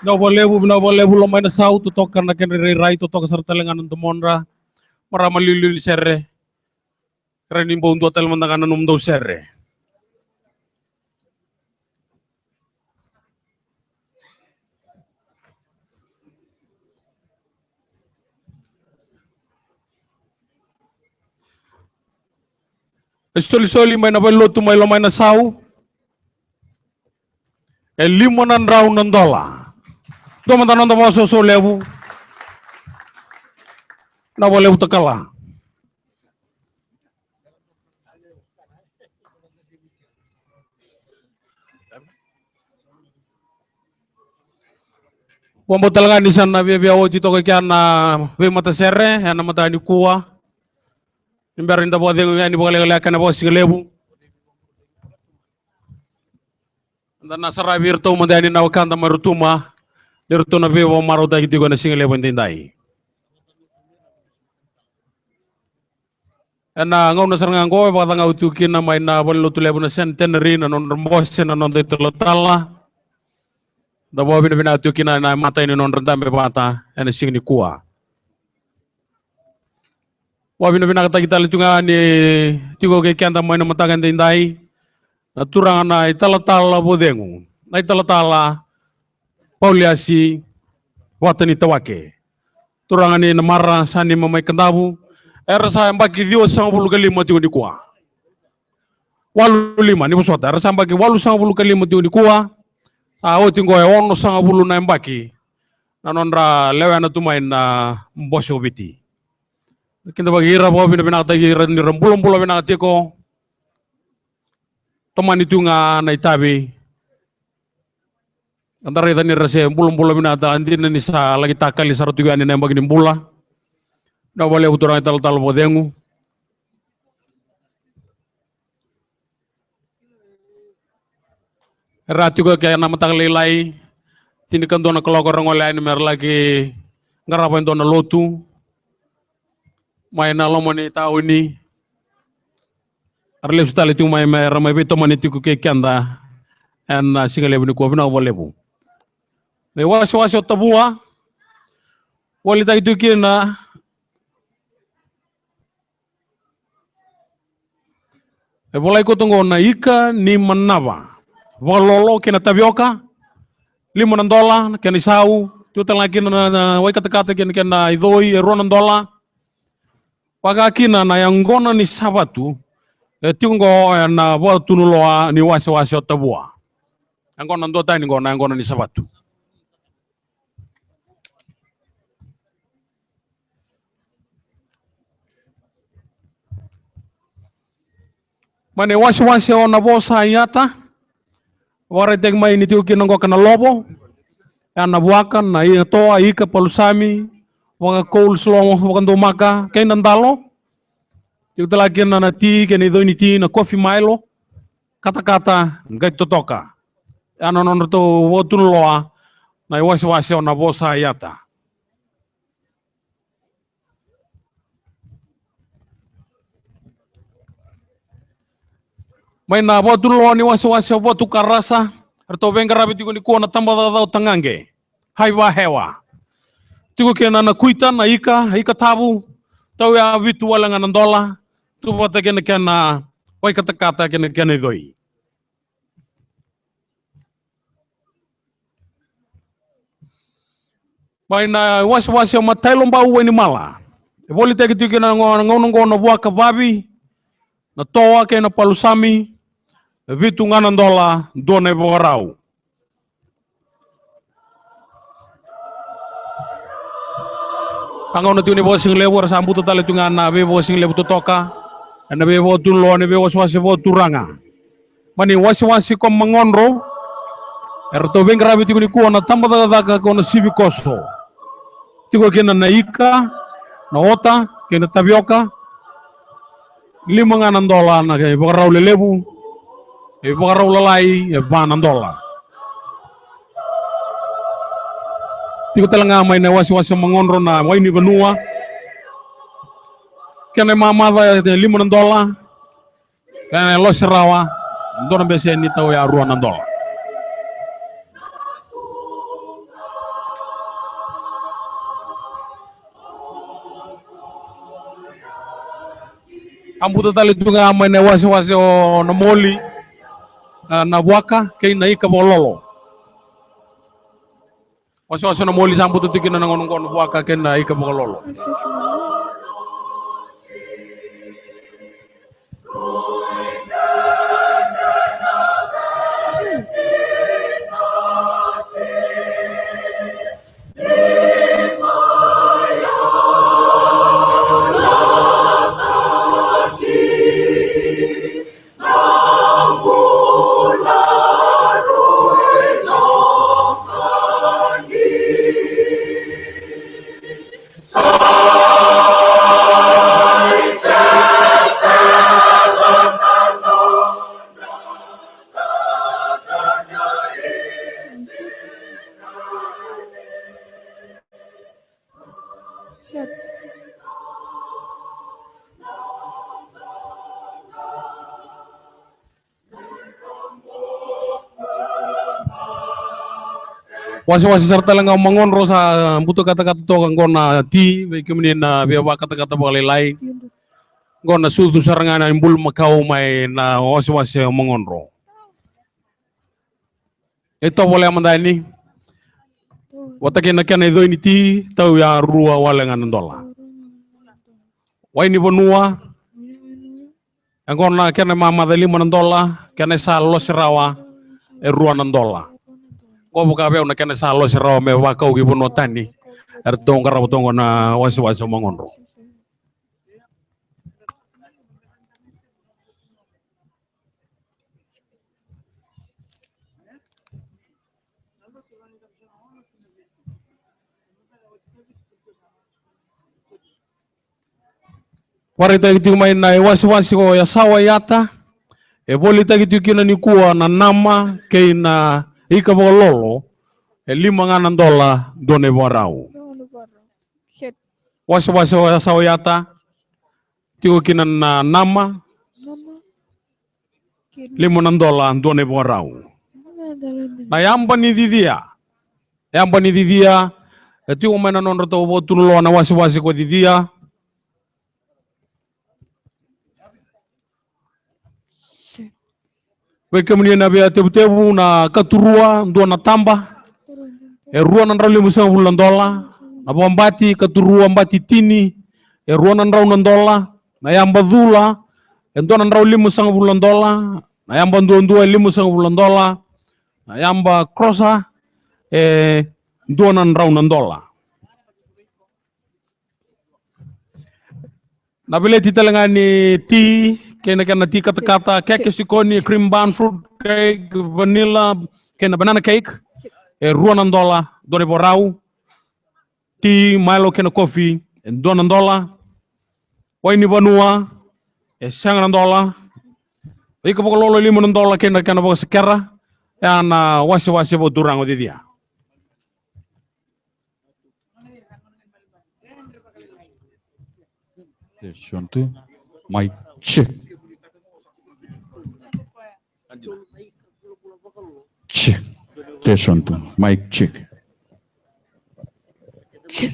Na bolebu lo maina sau tu toka na ken rai tu toka serta lengan tu monra mara malilil serre keren imbo untuk hotel mendangan num do serre soli maina belo tu mai lo maina sau limonan round ng dola do man tanon mo so lebu na bolebu takala Pembotal kan di sana biya oji to kaya na we mata serre ya na mata ni kuwa nimberin ta bode ni bole kana bos lebu dan nasara virtu mandani na wakanda marutuma dirto na bewa maruta hiti ko na single lebu tindai na ngau na sarang ngo ba nga utukin na may na bolo tu lebu na centenary na non bos na non de tala da bobi na binatukin na mata ini non rendam bata ene sing ni kuwa bobi na binakata kita litunga ni tigo ke kanda may na matagan tindai na turang na itala-tala bodengu na itala-tala pauliasi watani tawake turang ni namara sani mamay kandabu era sa bagi Dios 10 kali mati ni kuwa walu lima ni busota era sa bagi walu 10 kali mati ni kuwa o tingo e ono 10 na baki nanondra lewe na tumain na mbosyo biti kinda bagi hira bo binakata hira ni rambulo-bulo binakati ko teman itu nga na itabi antara ita ni rase bulan-bulan binata anti ni sa lagi takali saratu ga ni nembag ni bula na boleh uturang tal-tal bodengu ratu ko kaya na matak lelai Tinikan dona kelokor ngoleh ini mer lagi ngarapain dona lotu. Main alomani tahu ini. Arle sutali tu mai ramai beto mani tiku ke kanda. En singale bini ko bina walebu. Ne wasyo tabua. Walita itu kina boleh ko tunggu na ika ni manava. Walolo kena tabioka $5 kena isau. Tu lagi na wai kata kena idoi $2. Paga kina na yang gona ni sabatu. Tiungo na bo tunuloa ni wasyo tabua. Yang gona ndota ni gona ni sabatu. Mane wasyo na bosa yata. Wara teg mai ni tiuki nongo kana lobo. Na buakan na iya toa ika palusami. Waka koul slomo wakando maka kay nandalo. Tiuk lagi na ti kani do ni ti na coffee milo. Kata-kata ngai totoka. Ano no to wotun loa na wasyo na bosa yata. May na botu lo ni wasyo botu karasa arto bengarabi tigo ni ko na tamba daw tangange haiwa hewa tigo kena na kuita na ika tabu tau ya vitu wala $1 tu bota kena wai kata kena doi may na wasyo matailong ba uwe ni mala boli tegi tigo kena ngono buaka babi na toa kena palusami vitu $1 done borau. Pangaw na tiyo ni Bosing Lewo, rasambu to tali tungan na be Bosing Lewo toka, na be bo tunlo, na be waswasi bo turanga. Mani waswasi ko mangonro, erto beng grabe tiyo ni kuwa na tamba daga ko na sibi koso. Tiyo kena na ika, na ota, kena tabioka, $5 na kaya borau lelebu. Ibaraw lalai $2. Tiko talaga may nawasi-wasi mangonro na way ni Vanua. Kaya mamada $5. Kaya los rawa. Doon bese ni tao ya $2. Ambuta tali tunga may nawasi-wasi o namoli. Na buaka kay na ika bololo. Wasyo na moli sambu tutukin na nangonong buaka kay na ika bololo. Wasi-wasi serta lang mangonro sa buto kata-kata to kang gona ti kemudian na biawa kata-kata balai gona sudu sarangan imbul makau mai na wasi-wasi mangonro. Ito boleh mandani. Watakin na kana do ini ti tau ya rua walangan $1. Wai ni bonua. Ang gona kana mama $5 kana sa los rawa $2. Ko buka be na kena salo sero me wakau gibu notani ertong karabutongo na wasi-wasi mangonro. Warita gitu main na wasi-wasi ko ya sawa yata bolita gitu kina ni kuwa na nama kay na ika bololo $5,000 done borau. Wasa yata tigo kinan na nama $5,000 done borau. Na yamba ni didia tigo mana nonro to botulo na wasi ko didia. Kemudian nabi tebu na katurua dona tamba rua nan rauli musang $10 na bombati katurua mbati tini rua nan rau $10 na yamba dhula dona nan rauli musang $10 na yamba ndua $5 na yamba krosa dona nan rau $10 na bile titalangani ti kena ti kata cake sikoni cream bun fruit cake vanilla kena banana cake $2 done borau ti Milo kena coffee $2 waini banua $7 ika pokololo $5 kena bo sekera na wasi bo durango di dia. Test 1 2 mic check. Check. Test 1 2 mic check. Check.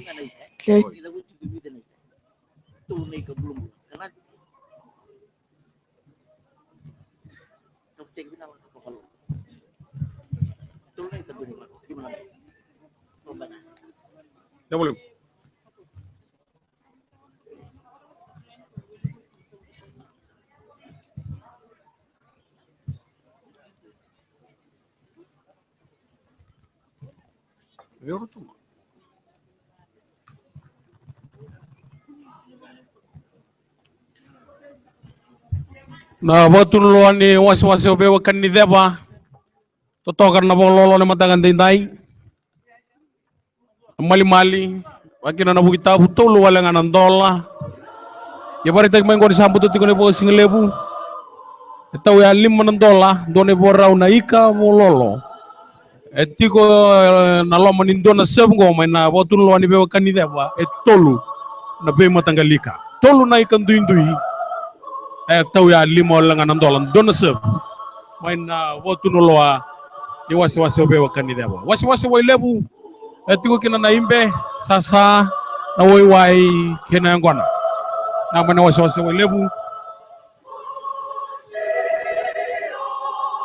Ya boleh. Na botullo ni wasi obewa kan ni deba totokan na bololo na matagan dindai mali wakina na bukita butulu wala nga $1 ya bari tag mengo ni sambuto tiko ni bo singlebu itaw ya $5 done borau na ika bololo etiko na lomo ni dona sebgo may na botullo ni bewa kan ni deba tolu na be matangalika tolu na ikan duindui taw ya $5 lang $1 dona seb may na botullo ni wasi obewa kan ni deba wasi way lebu etiko kina na imbe sasa na wai kina ngona na mana wasi way lebu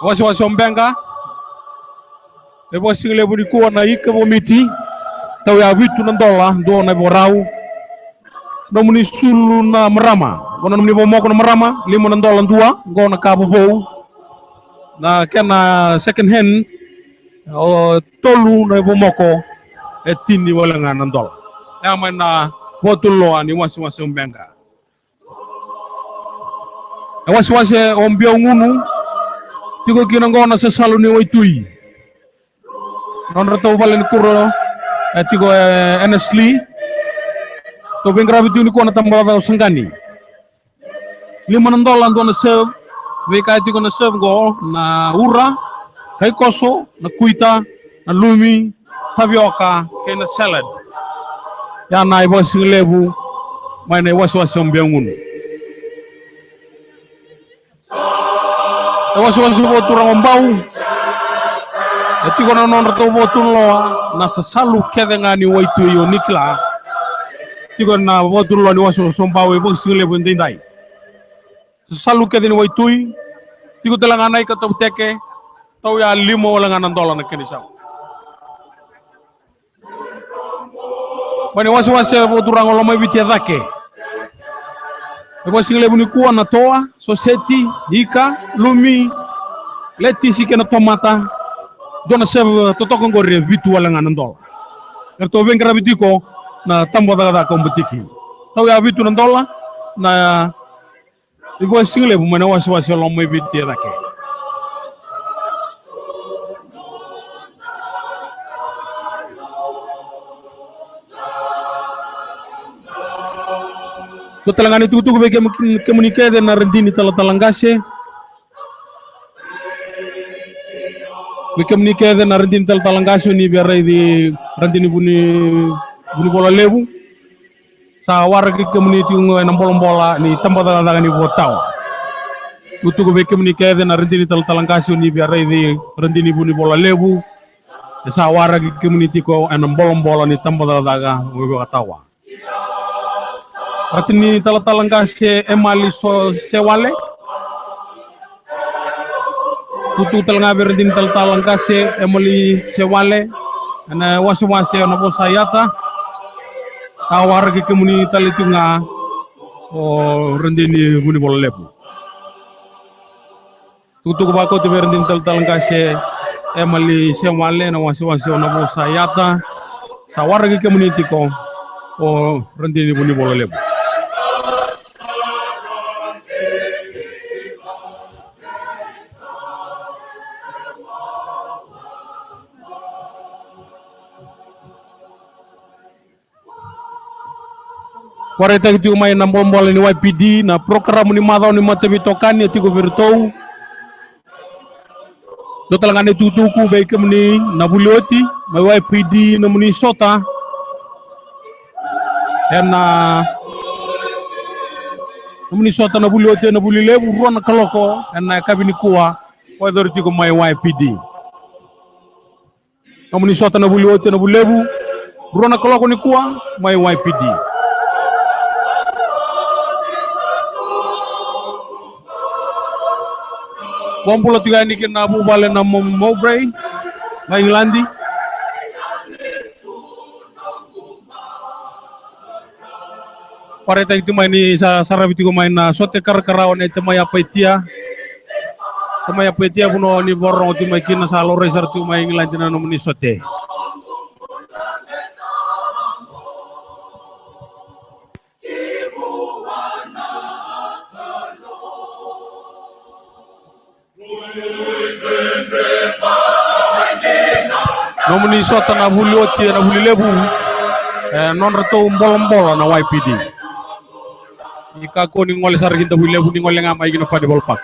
wasi ombenga wasi lebu ni kuwa na ika bomiti taw ya $8 do na borau no muni sulu na marama kono muni bomoko na marama $5 dua ngona kabo bo na kena second hand tolu na bomoko tini wala nga $1 yaman na botulo ani wasi ombenga wasi ombio ngunu tigo kinangona sa salu ni waitui non rato balen kuro tigo honestly to bengra bitu ni ko na tambada sangani $5 do na serve we kai tigo na serve go na ura kai koso na kuita na lumi tapioca kena salad ya na ibo singlebu may na wasi ombengun wasi bo turang ombau etiko na non rato bo tulo na sa salu kede ngani waitu yo nikla tiko na bo tulo ni wasi ombau ibo singlebu ndindai sa salu kede ni waitu tiko telanganai ka teke taw ya $5 wala nga $1 na kenisa Bani wasi bo durang lo mai bitia dake. Ebo single buni kuwa na toa, society, ika, lumi, leti sikena tomata, dona seb totokon gore bitu wala nga $1. Erto bengra bitiko na tambo daga kompetiki. Taw ya bitu $1 na ebo single bu mana wasi lo mai bitia dake. Talangani tutu ko be komunike na rendini talangase Wikam ni kede na rendin talangasyo ni biaray di rendin buni bola lebu. Sa warga community ng bolong-bola ni tambada ni botao. Utu ko wikam ni kede na rendin talangasyo ni biaray di rendin buni bola lebu. Sa warga community ko bolong-bola ni tambada botao. Ratini talangasyo emali so sewale. Tutu talanga berdin talang kase emoli sewale ana wasi na po sayata tawar ke kemuni talitunga o rendini buni bola lebu tutu ko bako te berdin talang kase emoli sewale na wasi na po sayata sawar ke kemuni tiko o rendini buni bola lebu. Wareta gitu main nambol bola ni YPD na program ni madaw ni matebitokan ni tigo virtou do talangane tutuku baik ni nabuloti may YPD na muni sota na muni sota nabuloti nabulile buruan kaloko na kabini kuwa wador tigo may YPD muni sota nabuloti nabulebu buruan kaloko ni kuwa may YPD. Wampulo tiga ini kena bubale na Mowbray, na Englandi. Pareta itu main ni sa sarabiti ko main na sote karawan itu maya petia puno ni borong itu main kina sa lore sartu main Englandi na nomuni sote. Nomuni sota na bulioti na bulilebu non reto bolong-bola na YPD ika ko ni ngole sar ginta bulilebu ni ngole ngamay gina fadi bolpak